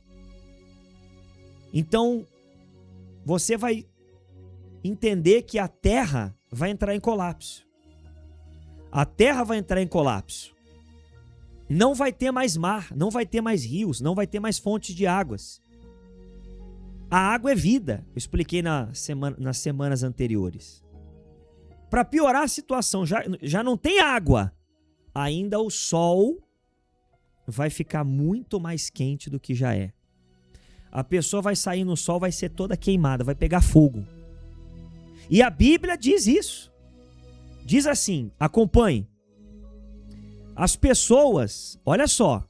Então, você vai entender que a terra vai entrar em colapso. A terra vai entrar em colapso. Não vai ter mais mar, não vai ter mais rios, não vai ter mais fontes de águas. A água é vida, eu expliquei nas semanas anteriores. Para piorar a situação, já não tem água. Ainda o sol vai ficar muito mais quente do que já é. A pessoa vai sair no sol, vai ser toda queimada, vai pegar fogo. E a Bíblia diz isso. Diz assim, acompanhe. As pessoas, olha só,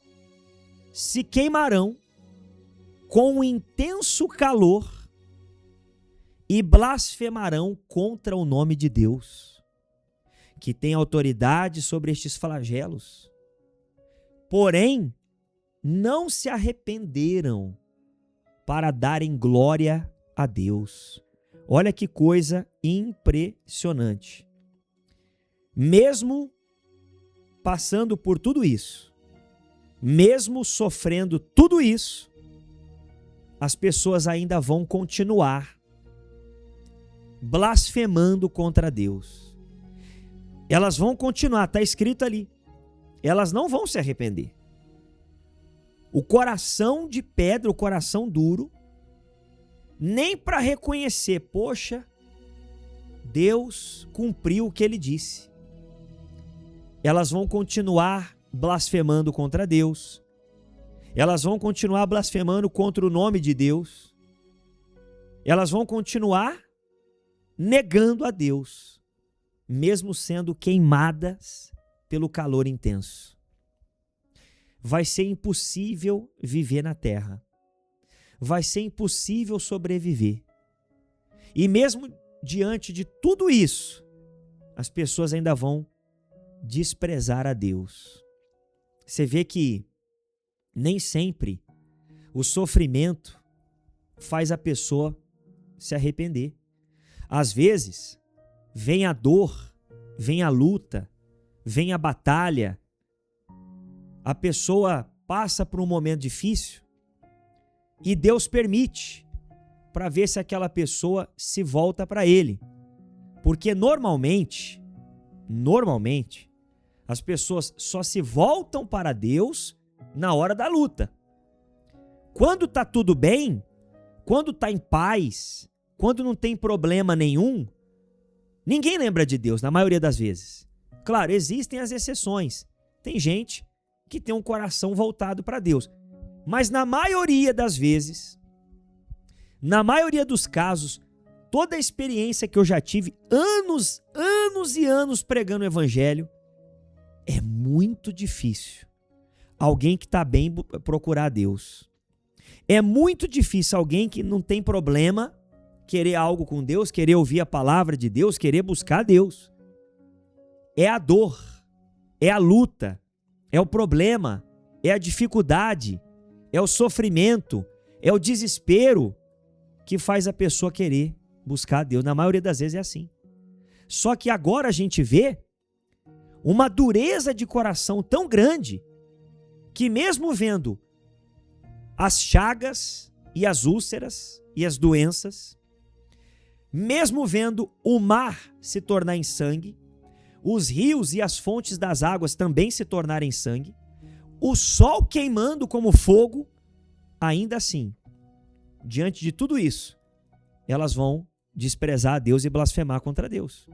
se queimarão com um intenso calor e blasfemarão contra o nome de Deus, que tem autoridade sobre estes flagelos. Porém, não se arrependeram para darem glória a Deus. Olha que coisa impressionante. Mesmo passando por tudo isso, mesmo sofrendo tudo isso, as pessoas ainda vão continuar blasfemando contra Deus. Elas vão continuar, está escrito ali. Elas não vão se arrepender. O coração de pedra, o coração duro, nem para reconhecer, poxa, Deus cumpriu o que ele disse. Elas vão continuar blasfemando contra Deus. Elas vão continuar blasfemando contra o nome de Deus. Elas vão continuar negando a Deus, mesmo sendo queimadas pelo calor intenso. Vai ser impossível viver na terra. vai ser impossível sobreviver. E mesmo diante de tudo isso, as pessoas ainda vão desprezar a Deus. Você vê que nem sempre o sofrimento faz a pessoa se arrepender. Às vezes, vem a dor, vem a luta, vem a batalha, a pessoa passa por um momento difícil e Deus permite para ver se aquela pessoa se volta para Ele. Porque normalmente, as pessoas só se voltam para Deus na hora da luta. Quando está tudo bem, quando está em paz, quando não tem problema nenhum, ninguém lembra de Deus, na maioria das vezes. Claro, existem as exceções. Tem gente que tem um coração voltado para Deus. Mas na maioria das vezes, na maioria dos casos, toda a experiência que eu já tive, anos e anos pregando o evangelho, é muito difícil alguém que está bem procurar Deus. É muito difícil alguém que não tem problema querer algo com Deus, querer ouvir a palavra de Deus, querer buscar Deus. É a dor, é a luta, é o problema, é a dificuldade, é o sofrimento, é o desespero que faz a pessoa querer buscar Deus. Na maioria das vezes é assim. Só que agora a gente vê uma dureza de coração tão grande que mesmo vendo as chagas e as úlceras e as doenças, mesmo vendo o mar se tornar em sangue, os rios e as fontes das águas também se tornarem sangue, o sol queimando como fogo, ainda assim, diante de tudo isso, elas vão desprezar a Deus e blasfemar contra Deus.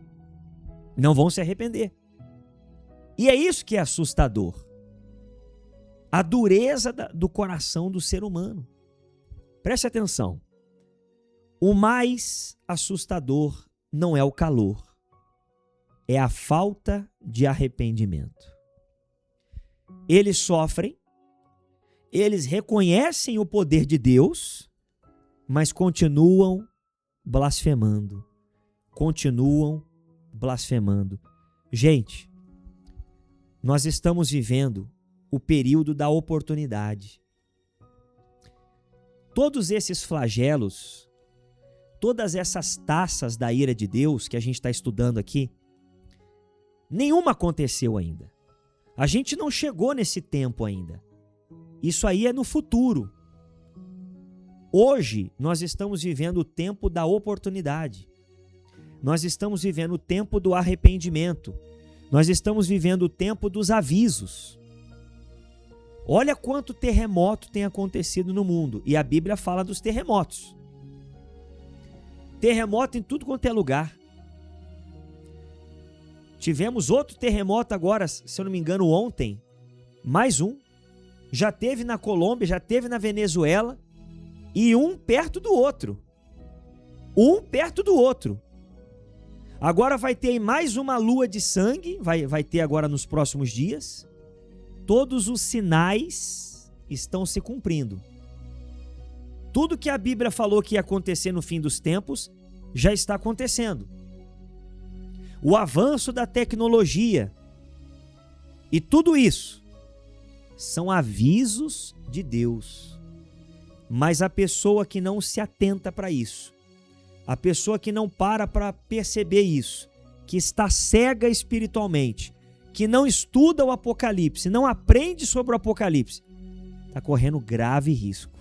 Não vão se arrepender. E é isso que é assustador. A dureza do coração do ser humano. Preste atenção. O mais assustador não é o calor, é a falta de arrependimento. Eles sofrem, eles reconhecem o poder de Deus, mas continuam blasfemando. Gente, nós estamos vivendo o período da oportunidade. Todos esses flagelos, todas essas taças da ira de Deus que a gente está estudando aqui, nenhuma aconteceu ainda. A gente não chegou nesse tempo ainda. Isso aí é no futuro. Hoje, nós estamos vivendo o tempo da oportunidade. Nós estamos vivendo o tempo do arrependimento. Nós estamos vivendo o tempo dos avisos. Olha quanto terremoto tem acontecido no mundo. E a Bíblia fala dos terremotos. Terremoto em tudo quanto é lugar. Tivemos outro terremoto agora, se eu não me engano, ontem. Mais um. Já teve na Colômbia, já teve na Venezuela. E um perto do outro. Agora vai ter mais uma lua de sangue. Vai ter agora nos próximos dias. Todos os sinais estão se cumprindo. Tudo que a Bíblia falou que ia acontecer no fim dos tempos, já está acontecendo. O avanço da tecnologia e tudo isso são avisos de Deus. Mas a pessoa que não se atenta para isso, a pessoa que não para perceber isso, que está cega espiritualmente, que não estuda o Apocalipse, não aprende sobre o Apocalipse, está correndo grave risco,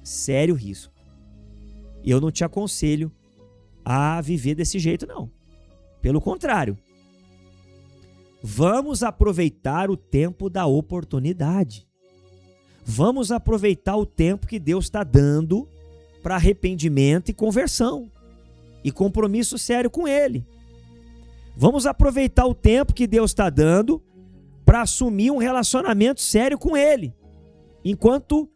sério risco. Eu não te aconselho a viver desse jeito, não. Pelo contrário, vamos aproveitar o tempo da oportunidade. Vamos aproveitar o tempo que Deus está dando para arrependimento e conversão e compromisso sério com Ele. Vamos aproveitar o tempo que Deus está dando para assumir um relacionamento sério com Ele, enquanto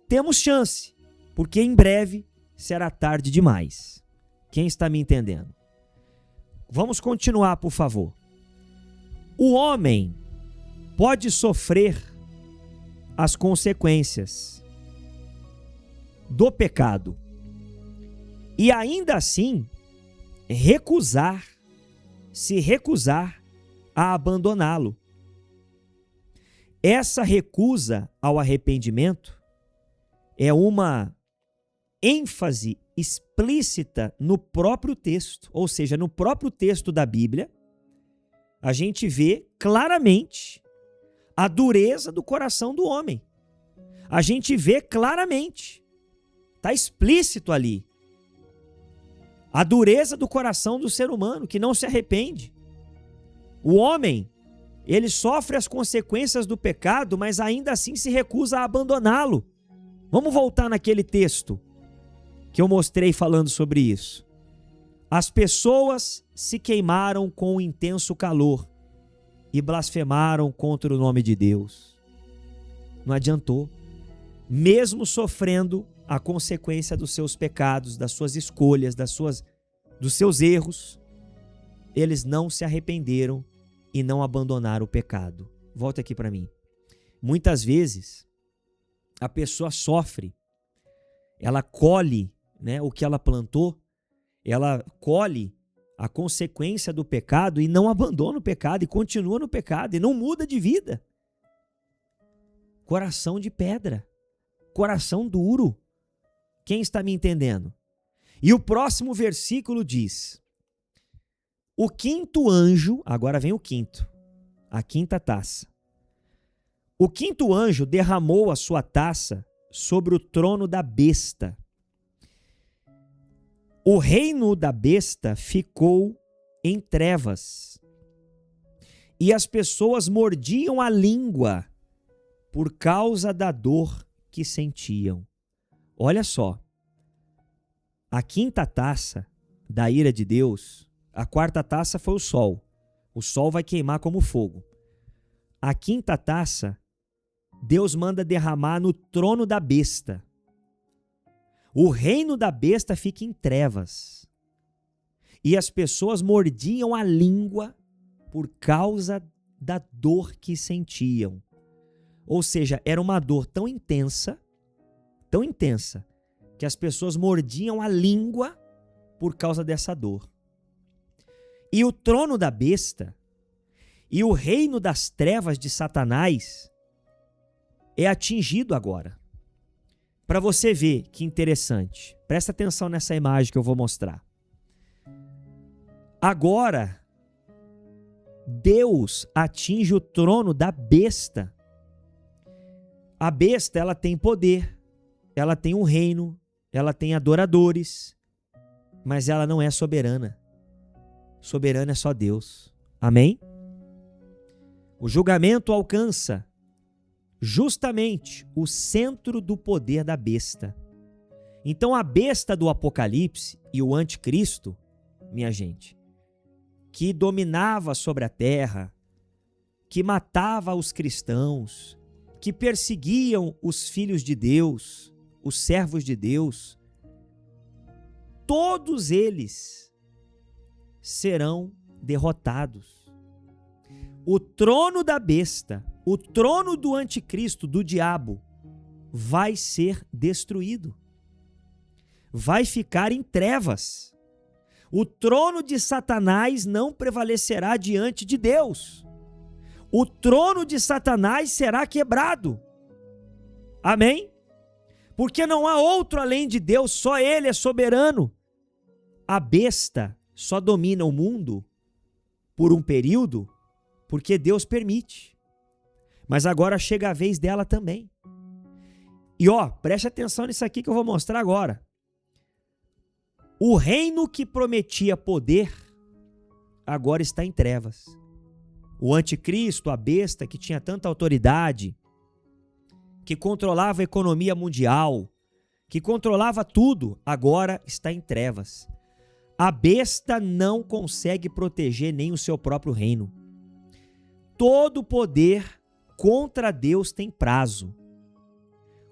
temos chance, porque em breve será tarde demais. Quem está me entendendo? Vamos continuar, por favor. O homem pode sofrer as consequências do pecado e ainda assim se recusar a abandoná-lo. Essa recusa ao arrependimento é uma ênfase explícita no próprio texto, ou seja, no próprio texto da Bíblia, a gente vê claramente a dureza do coração do homem. A gente vê claramente, está explícito ali, a dureza do coração do ser humano que não se arrepende. O homem, ele sofre as consequências do pecado, mas ainda assim se recusa a abandoná-lo. Vamos voltar naquele texto que eu mostrei falando sobre isso. As pessoas se queimaram com um intenso calor e blasfemaram contra o nome de Deus. Não adiantou. Mesmo sofrendo a consequência dos seus pecados, das suas escolhas, dos seus erros, eles não se arrependeram e não abandonaram o pecado. Volta aqui para mim. Muitas vezes, a pessoa sofre, ela colhe, né, o que ela plantou, ela colhe a consequência do pecado e não abandona o pecado e continua no pecado e não muda de vida. Coração de pedra, coração duro. Quem está me entendendo? E o próximo versículo diz: o quinto anjo, agora vem o quinto, a quinta taça. O quinto anjo derramou a sua taça sobre o trono da besta. O reino da besta ficou em trevas, e as pessoas mordiam a língua por causa da dor que sentiam. Olha só, a quinta taça da ira de Deus, a quarta taça foi o sol. O sol vai queimar como fogo. A quinta taça, Deus manda derramar no trono da besta. O reino da besta fica em trevas. E as pessoas mordiam a língua por causa da dor que sentiam. Ou seja, era uma dor tão intensa, que as pessoas mordiam a língua por causa dessa dor. E o trono da besta e o reino das trevas de Satanás é atingido agora. Para você ver que interessante, presta atenção nessa imagem que eu vou mostrar. Agora, Deus atinge o trono da besta. A besta, ela tem poder, ela tem um reino, ela tem adoradores, mas ela não é soberana. Soberano é só Deus. Amém? O julgamento alcança justamente o centro do poder da besta. Então a besta do Apocalipse e o anticristo, minha gente, que dominava sobre a terra, que matava os cristãos, que perseguiam os filhos de Deus, os servos de Deus, todos eles serão derrotados. O trono da besta, o trono do anticristo, do diabo, vai ser destruído. Vai ficar em trevas. O trono de Satanás não prevalecerá diante de Deus. O trono de Satanás será quebrado. Amém? Porque não há outro além de Deus, só Ele é soberano. A besta só domina o mundo por um período porque Deus permite. Mas agora chega a vez dela também. E preste atenção nisso aqui que eu vou mostrar agora. O reino que prometia poder agora está em trevas. O anticristo, a besta que tinha tanta autoridade, que controlava a economia mundial, que controlava tudo, agora está em trevas. A besta não consegue proteger nem o seu próprio reino. Todo poder contra Deus tem prazo.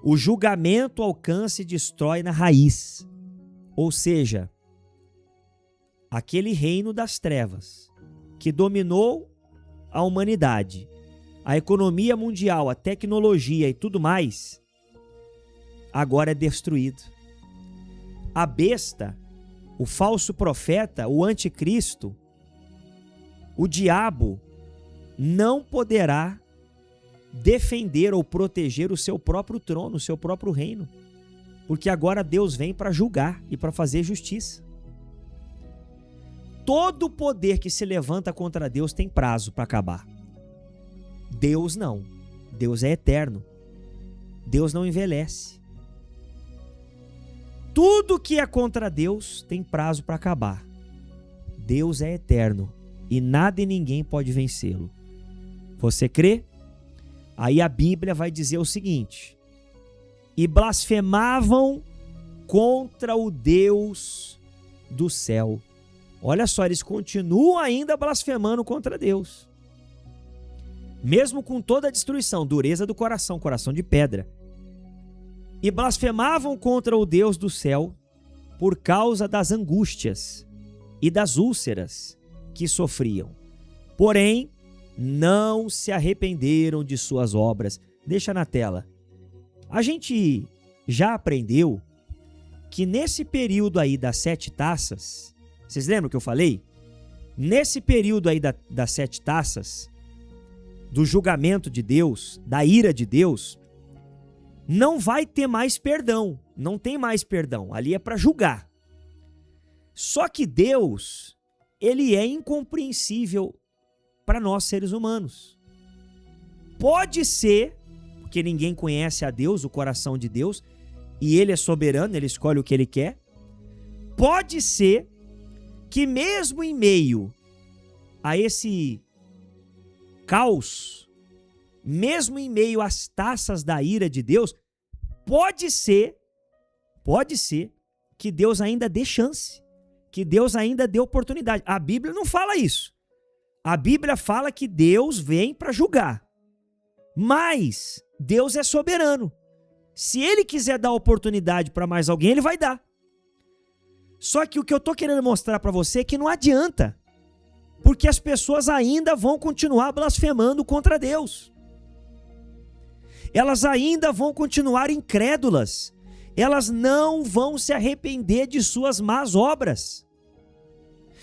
O julgamento alcança e destrói na raiz. Ou seja, aquele reino das trevas que dominou a humanidade, a economia mundial, a tecnologia e tudo mais, agora é destruído. A besta, o falso profeta, o anticristo, o diabo, não poderá defender ou proteger o seu próprio trono, o seu próprio reino, porque agora Deus vem para julgar e para fazer justiça. Todo poder que se levanta contra Deus tem prazo para acabar. Deus não. Deus é eterno. Deus não envelhece. Tudo que é contra Deus tem prazo para acabar. Deus é eterno e nada e ninguém pode vencê-lo. Você crê? Aí a Bíblia vai dizer o seguinte: e blasfemavam contra o Deus do céu. Olha só, eles continuam ainda blasfemando contra Deus. Mesmo com toda a destruição, dureza do coração, coração de pedra. E blasfemavam contra o Deus do céu por causa das angústias e das úlceras que sofriam. Porém, não se arrependeram de suas obras. Deixa na tela. A gente já aprendeu que nesse período aí das 7 taças, vocês lembram que eu falei? Nesse período aí das 7 taças, do julgamento de Deus, da ira de Deus, não vai ter mais perdão. Não tem mais perdão. Ali é para julgar. Só que Deus, ele é incompreensível para nós seres humanos. Pode ser, porque ninguém conhece a Deus, o coração de Deus, e ele é soberano, ele escolhe o que ele quer. Pode ser que mesmo em meio a esse caos, mesmo em meio às taças da ira de Deus, pode ser que Deus ainda dê chance, que Deus ainda dê oportunidade. A Bíblia não fala isso. A Bíblia fala que Deus vem para julgar. Mas Deus é soberano. Se ele quiser dar oportunidade para mais alguém, ele vai dar. Só que o que eu estou querendo mostrar para você é que não adianta. Porque as pessoas ainda vão continuar blasfemando contra Deus. Elas ainda vão continuar incrédulas. Elas não vão se arrepender de suas más obras.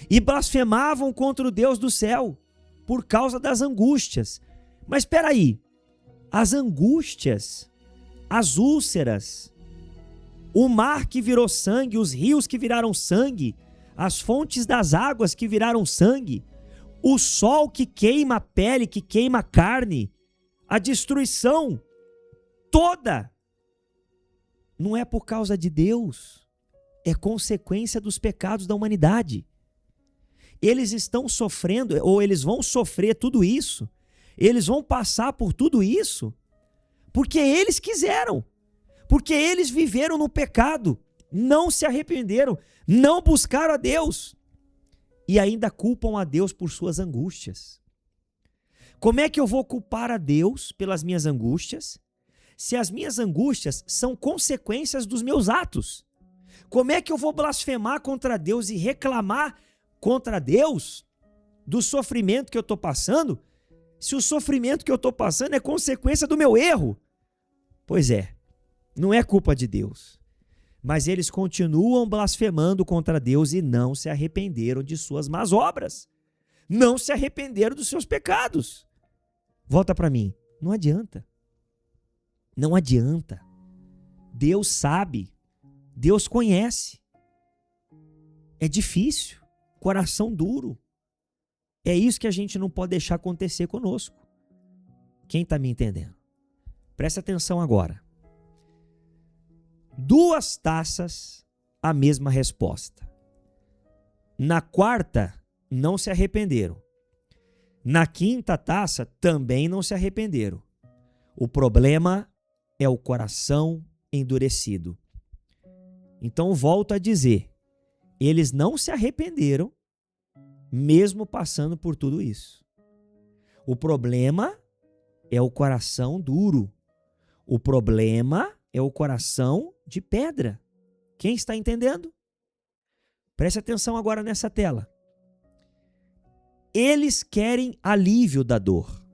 E blasfemavam contra o Deus do céu por causa das angústias. Mas espera aí, as angústias, as úlceras, o mar que virou sangue, os rios que viraram sangue, as fontes das águas que viraram sangue, o sol que queima a pele, que queima a carne, a destruição toda, não é por causa de Deus, é consequência dos pecados da humanidade. Eles estão sofrendo, ou eles vão sofrer tudo isso, eles vão passar por tudo isso, porque eles quiseram, porque eles viveram no pecado, não se arrependeram, não buscaram a Deus, e ainda culpam a Deus por suas angústias. Como é que eu vou culpar a Deus pelas minhas angústias, se as minhas angústias são consequências dos meus atos? Como é que eu vou blasfemar contra Deus e reclamar contra Deus do sofrimento que eu estou passando, se o sofrimento que eu estou passando é consequência do meu erro? Pois é, não é culpa de Deus. Mas eles continuam blasfemando contra Deus e não se arrependeram de suas más obras. Não se arrependeram dos seus pecados. Volta para mim. Não adianta. Não adianta. Deus sabe. Deus conhece. É difícil. Coração duro. É isso que a gente não pode deixar acontecer conosco. Quem está me entendendo? Presta atenção agora. 2 taças, a mesma resposta. Na 4ª, não se arrependeram. Na 5ª taça, também não se arrependeram. O problema é o coração endurecido. Então, volto a dizer, eles não se arrependeram, mesmo passando por tudo isso. O problema é o coração duro. O problema é o coração de pedra. Quem está entendendo? Preste atenção agora nessa tela. Eles querem alívio da dor,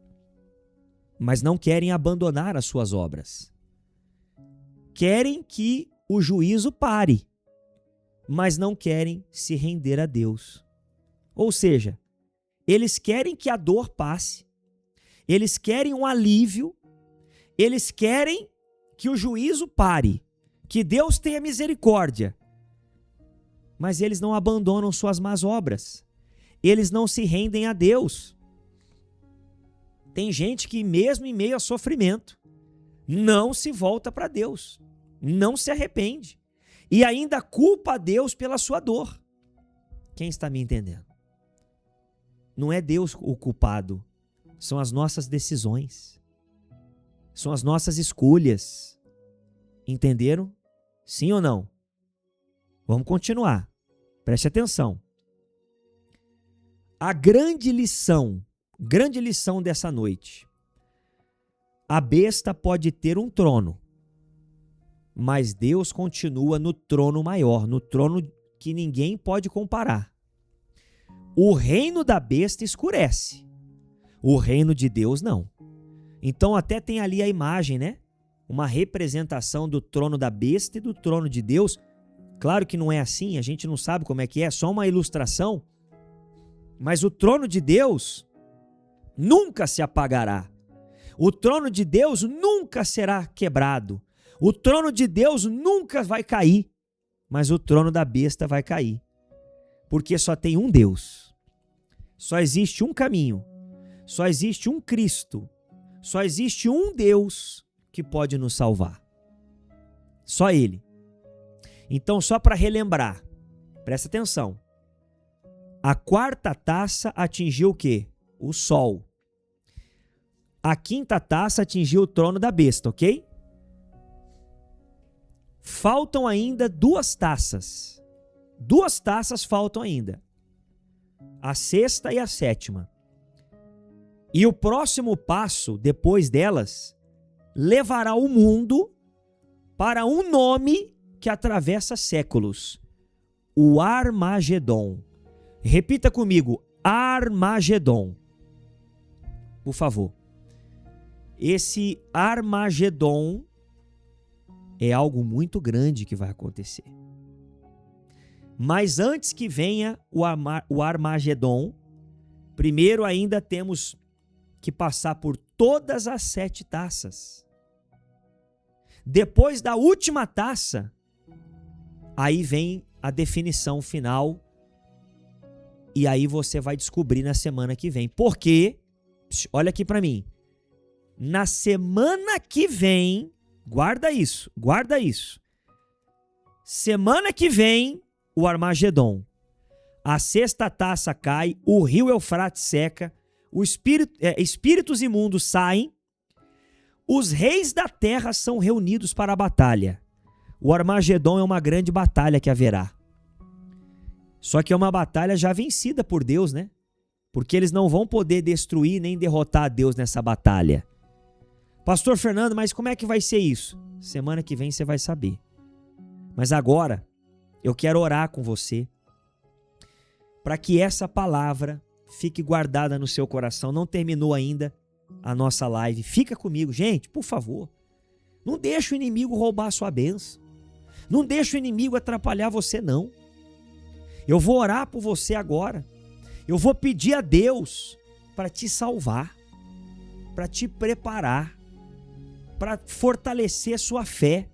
mas não querem abandonar as suas obras. querem que o juízo pare, mas não querem se render a Deus. Ou seja, eles querem que a dor passe, eles querem um alívio, eles querem que o juízo pare, que Deus tenha misericórdia. Mas eles não abandonam suas más obras, eles não se rendem a Deus. Tem gente que mesmo em meio a sofrimento, não se volta para Deus, não se arrepende e ainda culpa a Deus pela sua dor. Quem está me entendendo? Não é Deus o culpado, são as nossas decisões, são as nossas escolhas. Entenderam? Sim ou não? Vamos continuar. Preste atenção. A grande lição dessa noite. A besta pode ter um trono, mas Deus continua no trono maior, no trono que ninguém pode comparar. O reino da besta escurece, o reino de Deus não. Então até tem ali a imagem, né? Uma representação do trono da besta e do trono de Deus. Claro que não é assim, a gente não sabe como é só uma ilustração. Mas o trono de Deus nunca se apagará. O trono de Deus nunca será quebrado. O trono de Deus nunca vai cair. Mas o trono da besta vai cair. Porque só tem um Deus. Só existe um caminho. Só existe um Cristo. Só existe um Deus que pode nos salvar. Só Ele. Então, só para relembrar, presta atenção. A quarta taça atingiu o quê? O sol. A quinta taça atingiu o trono da besta, ok? Faltam ainda 2 taças. 2 taças faltam ainda. A 6ª e a 7ª. E o próximo passo, depois delas, levará o mundo para um nome que atravessa séculos. O Armagedon. Repita comigo, Armagedon. Por favor. Esse Armagedon é algo muito grande que vai acontecer. Mas antes que venha o Armagedon, primeiro ainda temos que passar por todas as 7 taças. Depois da última taça, aí vem a definição final. E aí você vai descobrir na semana que vem. Porque, olha aqui para mim. Na semana que vem, guarda isso. Semana que vem, o Armagedon. A 6ª taça cai, o rio Eufrates seca, espíritos imundos saem, os reis da terra são reunidos para a batalha. O Armagedon é uma grande batalha que haverá. Só que é uma batalha já vencida por Deus, né? Porque eles não vão poder destruir nem derrotar a Deus nessa batalha. Pastor Fernando, mas como é que vai ser isso? Semana que vem você vai saber. Mas agora, eu quero orar com você para que essa palavra fique guardada no seu coração. Não terminou ainda a nossa live. Fica comigo. Gente, por favor. Não deixa o inimigo roubar a sua bênção. Não deixa o inimigo atrapalhar você, não. Eu vou orar por você agora. Eu vou pedir a Deus para te salvar, para te preparar, para fortalecer a sua fé.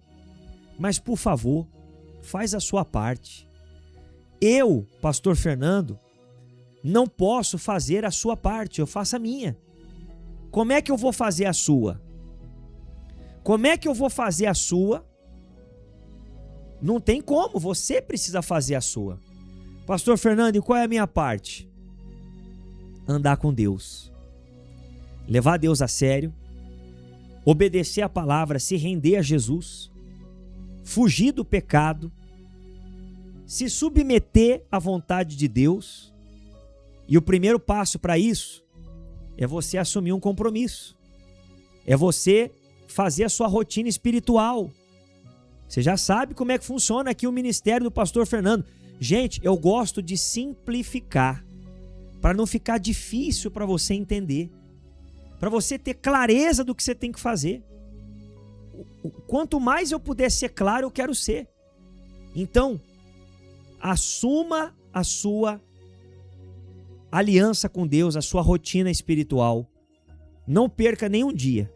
Mas, por favor, faz a sua parte. Eu, Pastor Fernando, não posso fazer a sua parte, eu faço a minha. Como é que eu vou fazer a sua? Como é que eu vou fazer a sua? Não tem como, você precisa fazer a sua. Pastor Fernando, e qual é a minha parte? Andar com Deus. Levar Deus a sério. Obedecer a palavra, se render a Jesus. Fugir do pecado. Se submeter à vontade de Deus. E o primeiro passo para isso é você assumir um compromisso. É você fazer a sua rotina espiritual. Você já sabe como é que funciona aqui o ministério do Pastor Fernando. Gente, eu gosto de simplificar, para não ficar difícil para você entender, para você ter clareza do que você tem que fazer. quanto mais eu puder ser claro, eu quero ser. Então, assuma a sua aliança com Deus, a sua rotina espiritual. Não perca nenhum dia.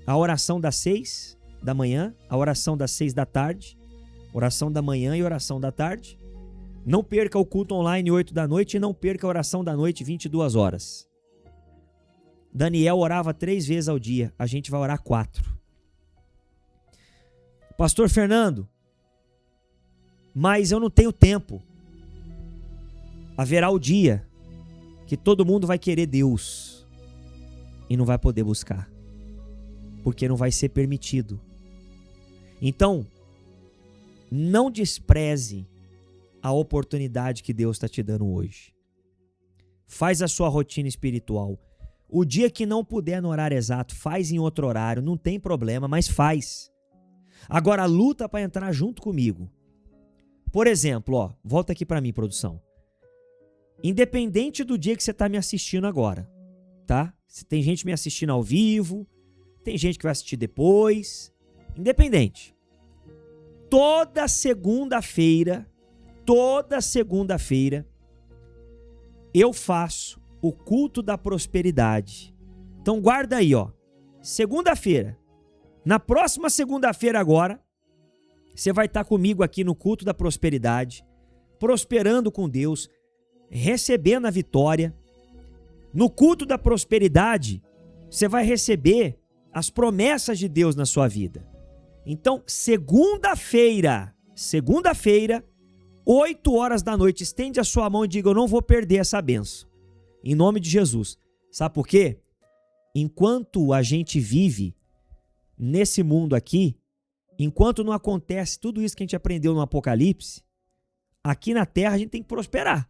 A oração das 6 da manhã, a oração das 6 da tarde, oração da manhã e oração da tarde. Não perca o culto online 8 da noite e não perca a oração da noite 22 horas. Daniel orava 3 vezes ao dia, a gente vai orar 4. Pastor Fernando, mas eu não tenho tempo. Haverá o dia que todo mundo vai querer Deus e não vai poder buscar, porque não vai ser permitido. Então, não despreze a oportunidade que Deus está te dando hoje. Faz a sua rotina espiritual. O dia que não puder no horário exato, faz em outro horário, não tem problema, mas faz. Agora luta para entrar junto comigo. Por exemplo, volta aqui para mim, produção. Independente do dia que você está me assistindo agora, tá? Se tem gente me assistindo ao vivo, tem gente que vai assistir depois, independente. Toda segunda-feira, eu faço o culto da prosperidade. Então guarda aí, segunda-feira. Na próxima segunda-feira agora, você vai estar comigo aqui no culto da prosperidade, prosperando com Deus, recebendo a vitória. No culto da prosperidade, você vai receber as promessas de Deus na sua vida. Então, segunda-feira, 8 horas da noite, estende a sua mão e diga: eu não vou perder essa bênção. Em nome de Jesus. Sabe por quê? Enquanto a gente vive nesse mundo aqui, enquanto não acontece tudo isso que a gente aprendeu no Apocalipse, aqui na terra a gente tem que prosperar.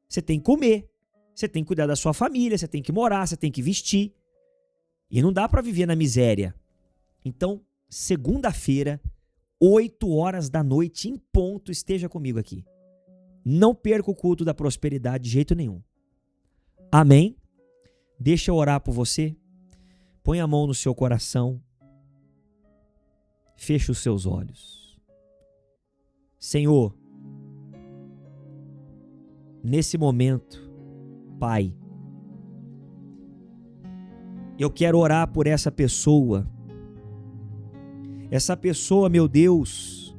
Você tem que comer, você tem que cuidar da sua família, você tem que morar, você tem que vestir. E não dá para viver na miséria. Então, segunda-feira, 8 horas da noite, em ponto, esteja comigo aqui. Não perca o culto da prosperidade de jeito nenhum. Amém? Deixa eu orar por você. Põe a mão no seu coração. Feche os seus olhos. Senhor, nesse momento, Pai, eu quero orar por essa pessoa. Essa pessoa, meu Deus,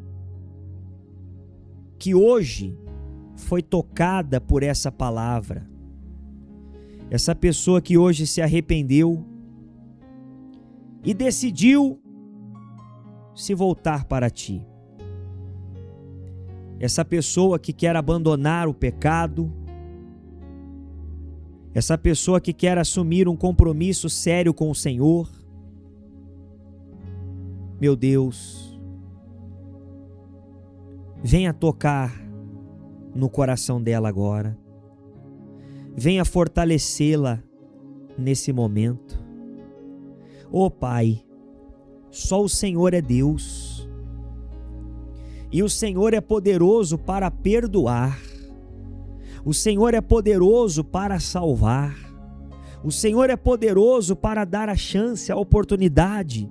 que hoje foi tocada por essa palavra. Essa pessoa que hoje se arrependeu e decidiu se voltar para Ti. Essa pessoa que quer abandonar o pecado. Essa pessoa que quer assumir um compromisso sério com o Senhor. Meu Deus, venha tocar no coração dela agora. Venha fortalecê-la nesse momento. Oh Pai, só o Senhor é Deus. E o Senhor é poderoso para perdoar. O Senhor é poderoso para salvar. O Senhor é poderoso para dar a chance, a oportunidade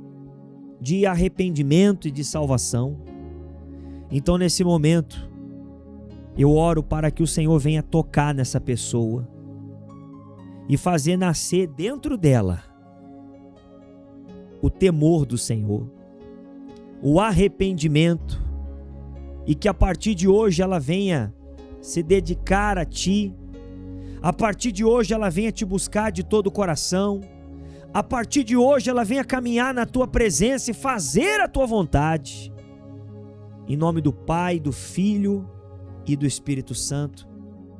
de arrependimento e de salvação. Então, nesse momento, eu oro para que o Senhor venha tocar nessa pessoa e fazer nascer dentro dela o temor do Senhor, o arrependimento, e que a partir de hoje ela venha se dedicar a Ti, a partir de hoje ela venha Te buscar de todo o coração, a partir de hoje ela venha caminhar na Tua presença e fazer a Tua vontade. Em nome do Pai, do Filho e do Espírito Santo,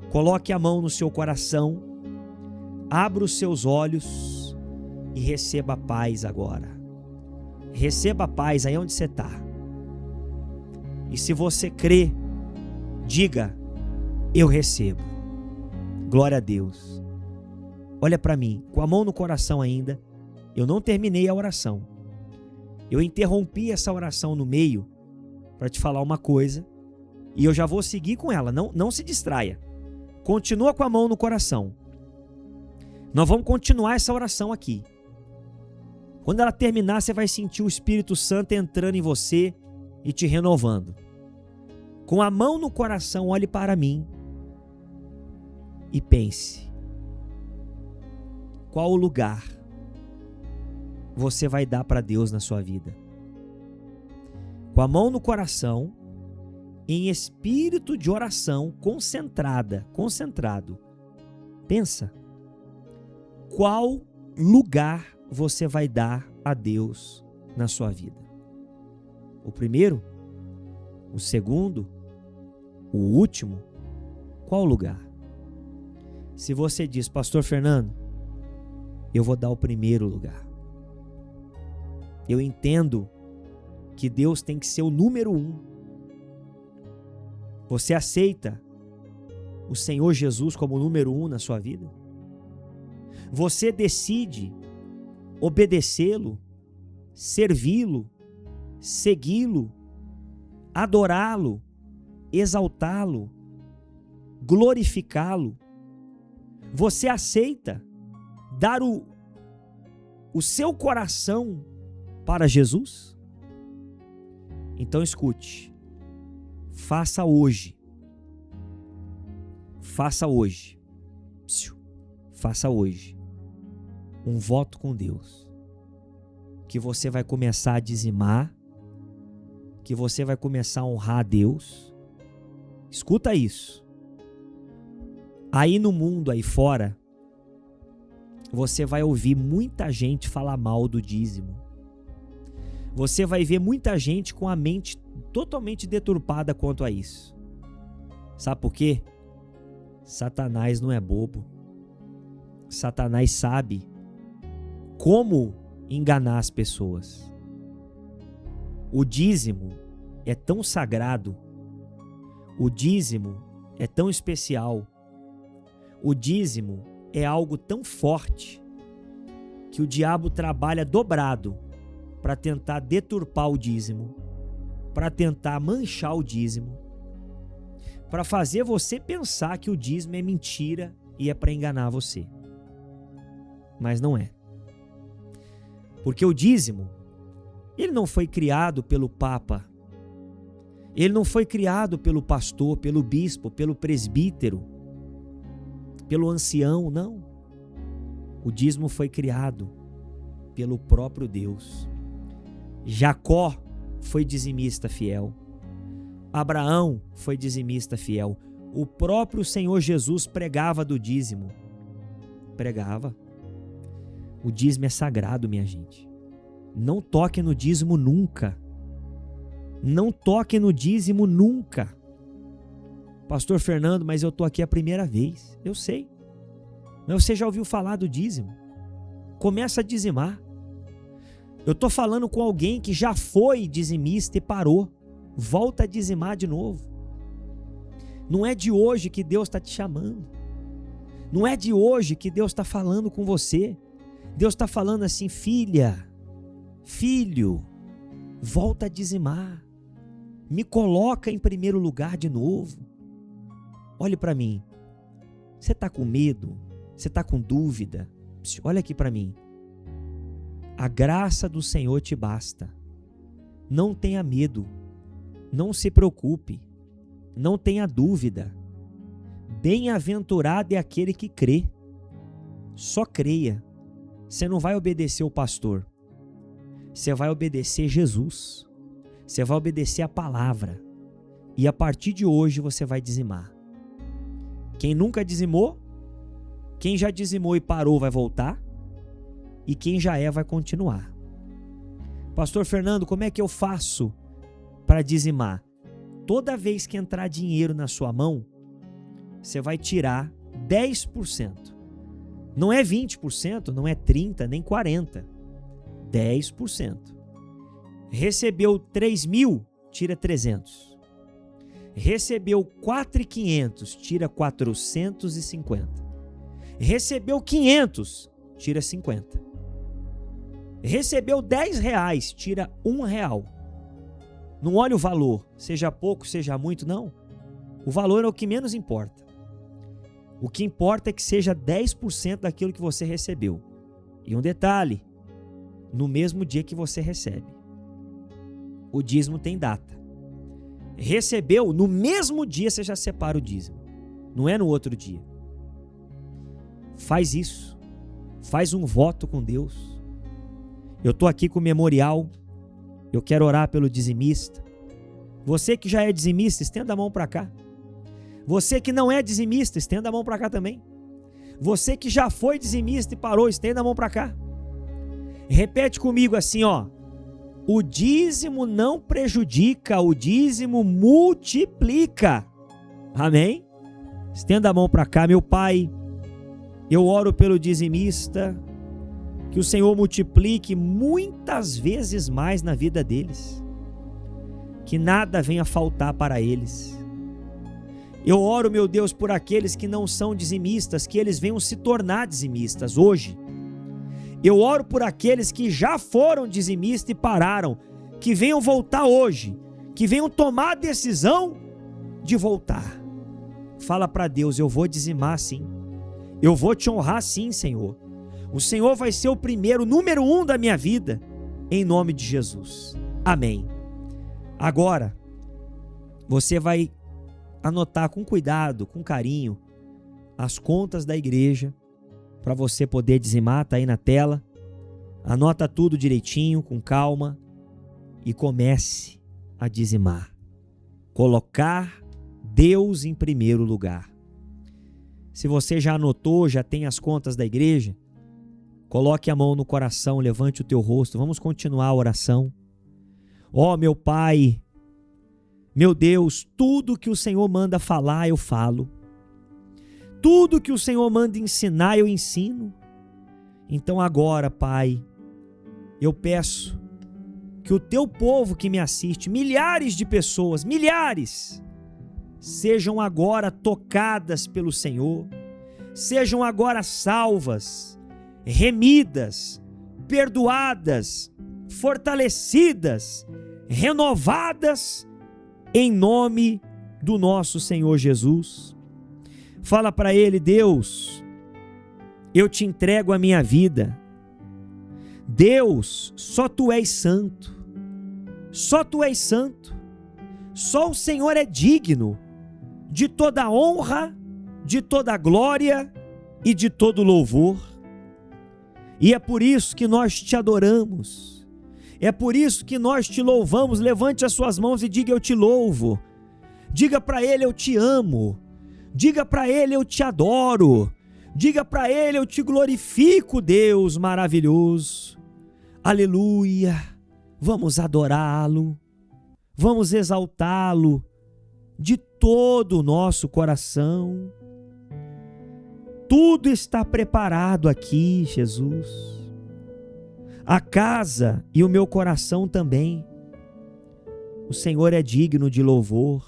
coloque a mão no seu coração, abra os seus olhos e receba a paz agora. Receba a paz aí onde você está. E se você crê, diga: eu recebo. Glória a Deus. Olha para mim, com a mão no coração ainda. Eu não terminei a oração. Eu interrompi essa oração no meio para te falar uma coisa e eu já vou seguir com ela. Não se distraia. Continua com a mão no coração. Nós vamos continuar essa oração aqui. Quando ela terminar, você vai sentir o Espírito Santo entrando em você e te renovando. Com a mão no coração, olhe para mim e pense: qual o lugar você vai dar para Deus na sua vida? Com a mão no coração, em espírito de oração concentrado. Pensa, qual lugar você vai dar a Deus na sua vida? O primeiro? O segundo? O último? Qual lugar? Se você diz: Pastor Fernando, eu vou dar o primeiro lugar. Eu entendo que Deus tem que ser o número 1. Você aceita o Senhor Jesus como o número 1 na sua vida? Você decide obedecê-lo, servi-lo, segui-lo, adorá-lo, exaltá-lo, glorificá-lo? Você aceita dar o seu coração para Jesus? Então escute, faça hoje um voto com Deus, que você vai começar a dizimar, que você vai começar a honrar a Deus. Escuta isso. Aí no mundo, aí fora, você vai ouvir muita gente falar mal do dízimo. Você vai ver muita gente com a mente totalmente deturpada quanto a isso. Sabe por quê? Satanás não é bobo. Satanás sabe como enganar as pessoas. O dízimo é tão sagrado. O dízimo é tão especial. O dízimo é algo tão forte que o diabo trabalha dobrado para tentar deturpar o dízimo, para tentar manchar o dízimo, para fazer você pensar que o dízimo é mentira e é para enganar você. Mas não é. Porque o dízimo, ele não foi criado pelo Papa, ele não foi criado pelo pastor, pelo bispo, pelo presbítero, pelo ancião, não. O dízimo foi criado pelo próprio Deus. Jacó foi dizimista fiel. Abraão foi dizimista fiel. O próprio Senhor Jesus pregava do dízimo. Pregava. O dízimo é sagrado, minha gente. Não toque no dízimo nunca. Não toque no dízimo nunca. Pastor Fernando, mas eu estou aqui a primeira vez. Eu sei. Mas você já ouviu falar do dízimo? Começa a dizimar. Eu estou falando com alguém que já foi dizimista e parou. Volta a dizimar de novo. Não é de hoje que Deus está te chamando. Não é de hoje que Deus está falando com você. Deus está falando assim: filha, filho, volta a dizimar. Me coloca em primeiro lugar de novo. Olhe para mim. Você está com medo? Você está com dúvida? Olha aqui para mim. A graça do Senhor te basta. Não tenha medo. Não se preocupe. Não tenha dúvida. Bem-aventurado é aquele que crê. Só creia. Você não vai obedecer o pastor. Você vai obedecer Jesus. Você vai obedecer a palavra. E a partir de hoje você vai dizimar. Quem nunca dizimou, quem já dizimou e parou vai voltar. E quem já vai continuar. Pastor Fernando, como é que eu faço para dizimar? Toda vez que entrar dinheiro na sua mão, você vai tirar 10%. Não é 20%, não é 30%, nem 40%. 10%. Recebeu 3 mil, tira 300. Recebeu 4.500, tira 450. Recebeu 500, tira 50. Recebeu 10 reais, tira 1 real. Não olha o valor, seja pouco, seja muito, não. O valor é o que menos importa. O que importa é que seja 10% daquilo que você recebeu. E um detalhe, no mesmo dia que você recebe. O dízimo tem data. Recebeu, no mesmo dia você já separa o dízimo. Não é no outro dia. Faz isso. Faz um voto com Deus. Eu estou aqui com o memorial. Eu quero orar pelo dizimista. Você que já é dizimista, estenda a mão para cá. Você que não é dizimista, estenda a mão para cá também. Você que já foi dizimista e parou, estenda a mão para cá. Repete comigo assim, ó. O dízimo não prejudica, o dízimo multiplica. Amém? Estenda a mão para cá, meu Pai. Eu oro pelo dizimista, que o Senhor multiplique muitas vezes mais na vida deles. Que nada venha faltar para eles. Eu oro, meu Deus, por aqueles que não são dizimistas, que eles venham se tornar dizimistas hoje. Eu oro por aqueles que já foram dizimistas e pararam, que venham voltar hoje, que venham tomar a decisão de voltar. Fala para Deus, eu vou dizimar sim, eu vou te honrar sim, Senhor. O Senhor vai ser o primeiro, número 1 da minha vida, em nome de Jesus. Amém. Agora, você vai anotar com cuidado, com carinho, as contas da igreja, para você poder dizimar, tá aí na tela. Anota tudo direitinho, com calma, e comece a dizimar. Colocar Deus em primeiro lugar. Se você já anotou, já tem as contas da igreja, coloque a mão no coração, levante o teu rosto, vamos continuar a oração. Ó, meu Pai, meu Deus, tudo que o Senhor manda falar, eu falo. Tudo que o Senhor manda ensinar, eu ensino. Então agora, Pai, eu peço que o teu povo que me assiste, milhares de pessoas, milhares, sejam agora tocadas pelo Senhor, sejam agora salvas, remidas, perdoadas, fortalecidas, renovadas, em nome do nosso Senhor Jesus. Fala para ele, Deus, eu te entrego a minha vida. Deus, só tu és santo. Só tu és santo. Só o Senhor é digno de toda honra, de toda glória e de todo louvor. E é por isso que nós te adoramos. É por isso que nós te louvamos. Levante as suas mãos e diga, eu te louvo. Diga para ele, eu te amo. Diga para ele, eu te adoro. Diga para ele, eu te glorifico, Deus maravilhoso. Aleluia. Vamos adorá-lo. Vamos exaltá-lo de todo o nosso coração. Tudo está preparado aqui, Jesus. A casa e o meu coração também. O Senhor é digno de louvor.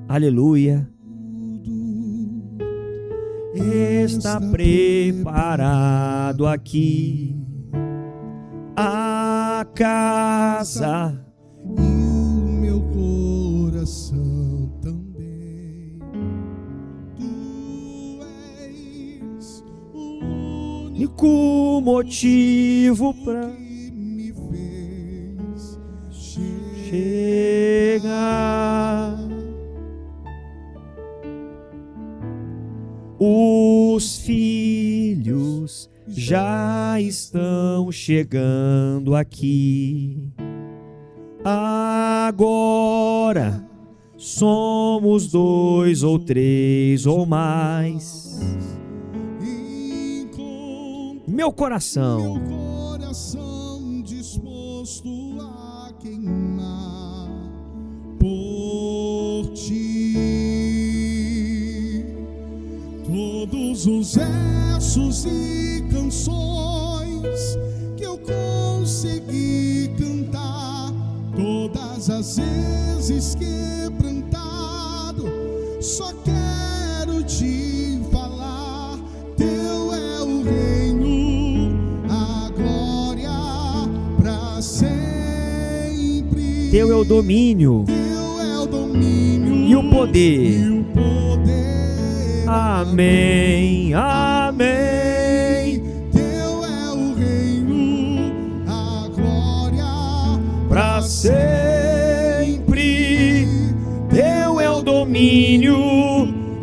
Aleluia. Está preparado aqui a casa e o meu coração também. Tu és o único motivo para me fez chegar. Os filhos já estão chegando aqui. Agora somos 2 ou 3 ou mais. Meu coração disposto a queimar por ti. Todos os versos e canções que eu consegui cantar, todas as vezes quebrantado, só quero te falar. Teu é o reino, a glória pra sempre. Teu é o domínio, Teu é o domínio e o poder. Amém, amém. Teu é o reino, a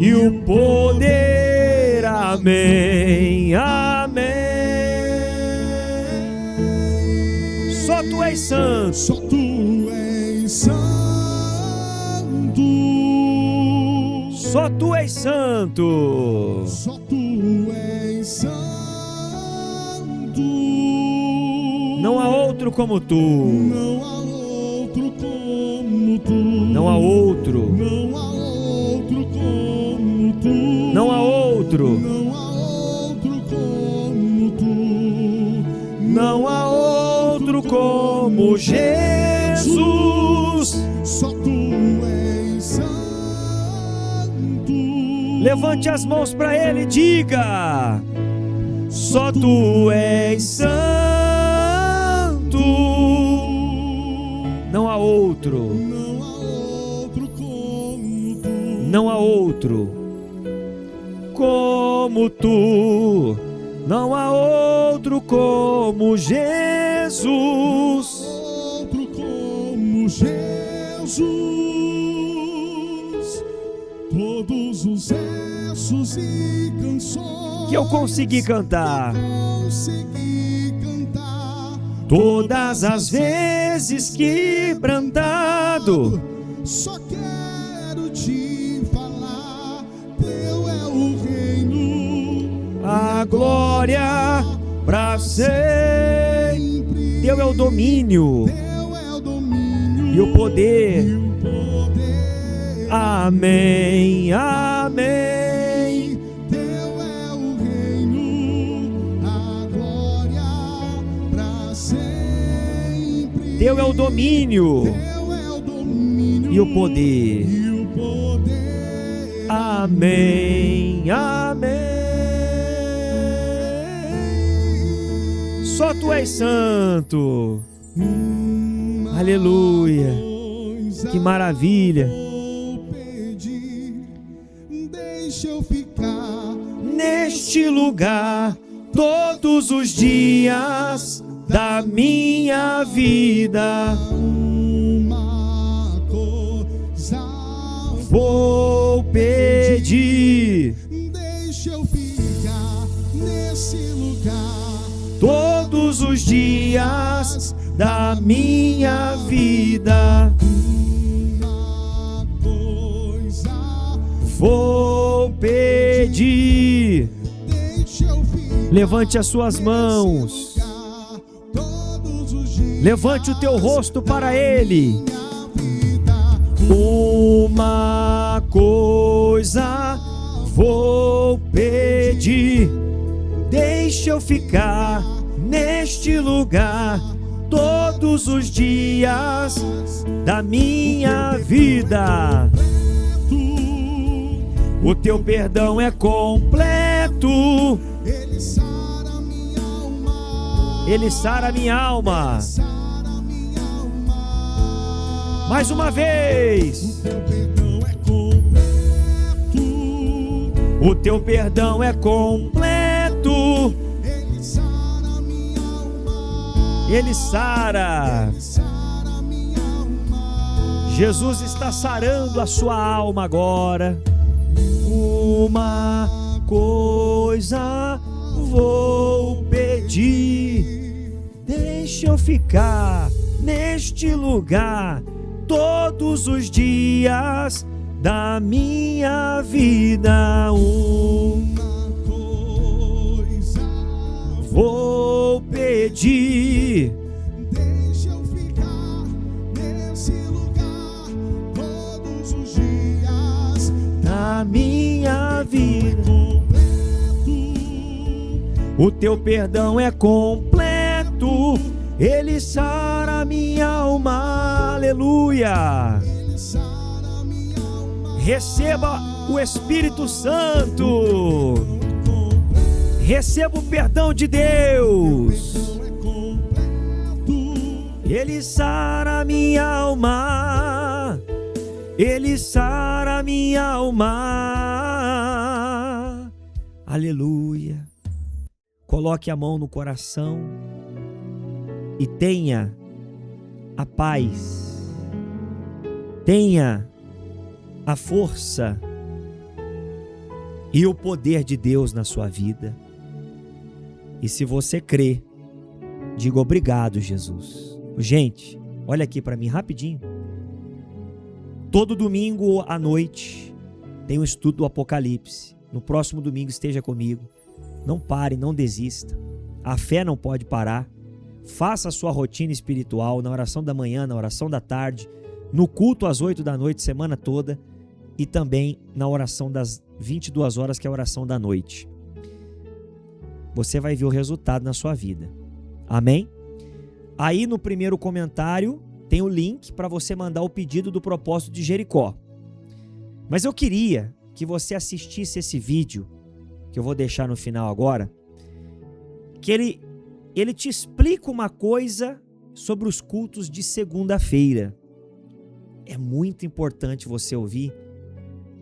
e o poder. Amém, amém. Só tu és santo. Só tu és santo. Só tu és santo. Só tu és santo. Não há outro como tu. Não há outro como tu. Não há outro. Não há outro como tu. Não há outro. Não há outro como tu. Não há outro como Jesus. Só tu és santo. Levante as mãos para Ele e diga: só tu és santo. Não há outro. Não há outro como tu. Não há outro como tu. Não há outro como Jesus. Outro como Jesus. Todos os versos e canções Que eu consegui cantar. consegui cantar. Todas as vezes quebrantado. Só quero te falar, teu é o reino, A glória pra sempre. Teu é o domínio teu é o domínio e o poder. e o poder. Amém, amém. Teu é o reino, a glória pra sempre. Teu é o domínio Teu é o domínio e o poder. e o poder. Amém, amém. Só tu és santo. Aleluia. Que maravilha. Vou pedir, deixa eu ficar Neste lugar, todos os dias da minha vida, uma coisa. vou pedir. Deixa eu ficar nesse lugar Todos os dias da minha vida, uma coisa. vou pedir. Deixa eu ficar Levante as suas mãos. todos os dias Levante o teu rosto para Ele. da vida. Uma coisa vou pedir. Deixa eu ficar neste lugar todos os dias da minha vida. O teu perdão é completo. Ele sara minha alma. Ele sara minha alma. Sara minha alma. Mais uma vez. Teu perdão é completo. O teu perdão é completo. Ele sara minha alma. Ele sara. Sara minha alma. Jesus está sarando a sua alma agora. Uma coisa vou pedir. Deixa eu ficar neste lugar todos os dias da minha vida. Uma coisa Vou pedir. deixa eu ficar nesse lugar todos os dias Da minha vida, completo. o teu perdão é completo. Ele sara minha alma. Aleluia. Ele sara minha alma. Receba o Espírito Santo. Receba o perdão de Deus. É completo. Ele sara minha alma. Ele sara minha alma. Aleluia. Coloque a mão no coração e tenha a paz, tenha a força e o poder de Deus na sua vida. E se você crê, diga obrigado, Jesus. Gente, olha aqui para mim rapidinho. Todo domingo à noite tem um estudo do Apocalipse. No próximo domingo esteja comigo. Não pare, não desista. A fé não pode parar. Faça a sua rotina espiritual na oração da manhã, na oração da tarde, no culto às 8 da noite, semana toda, e também na oração das 22 horas, que é a oração da noite. Você vai ver o resultado na sua vida. Amém? Aí no primeiro comentário tem o link para você mandar o pedido do propósito de Jericó. Mas eu queria que você assistisse esse vídeo, que eu vou deixar no final agora, que ele te explica uma coisa sobre os cultos de segunda-feira. É muito importante você ouvir,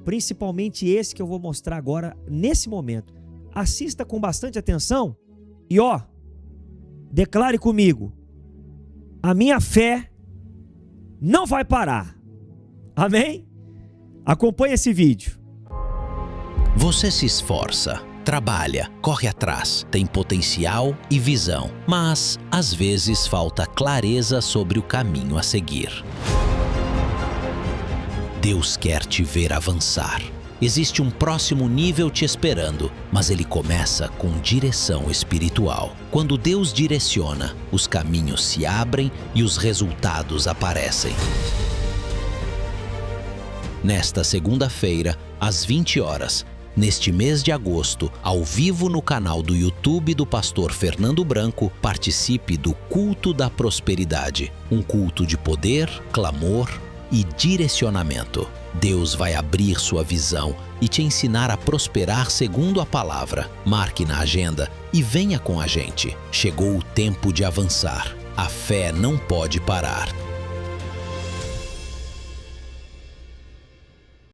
principalmente esse que eu vou mostrar agora, nesse momento. Assista com bastante atenção e declare comigo: a minha fé não vai parar. Amém? Acompanhe esse vídeo. Você se esforça, trabalha, corre atrás, tem potencial e visão, mas às vezes falta clareza sobre o caminho a seguir. Deus quer te ver avançar. Existe um próximo nível te esperando, mas ele começa com direção espiritual. Quando Deus direciona, os caminhos se abrem e os resultados aparecem. Nesta segunda-feira, às 20 horas, neste mês de agosto, ao vivo no canal do YouTube do pastor Fernando Branco, participe do Culto da Prosperidade, um culto de poder, clamor e direcionamento. Deus vai abrir sua visão e te ensinar a prosperar segundo a palavra. Marque na agenda e venha com a gente. Chegou o tempo de avançar. A fé não pode parar.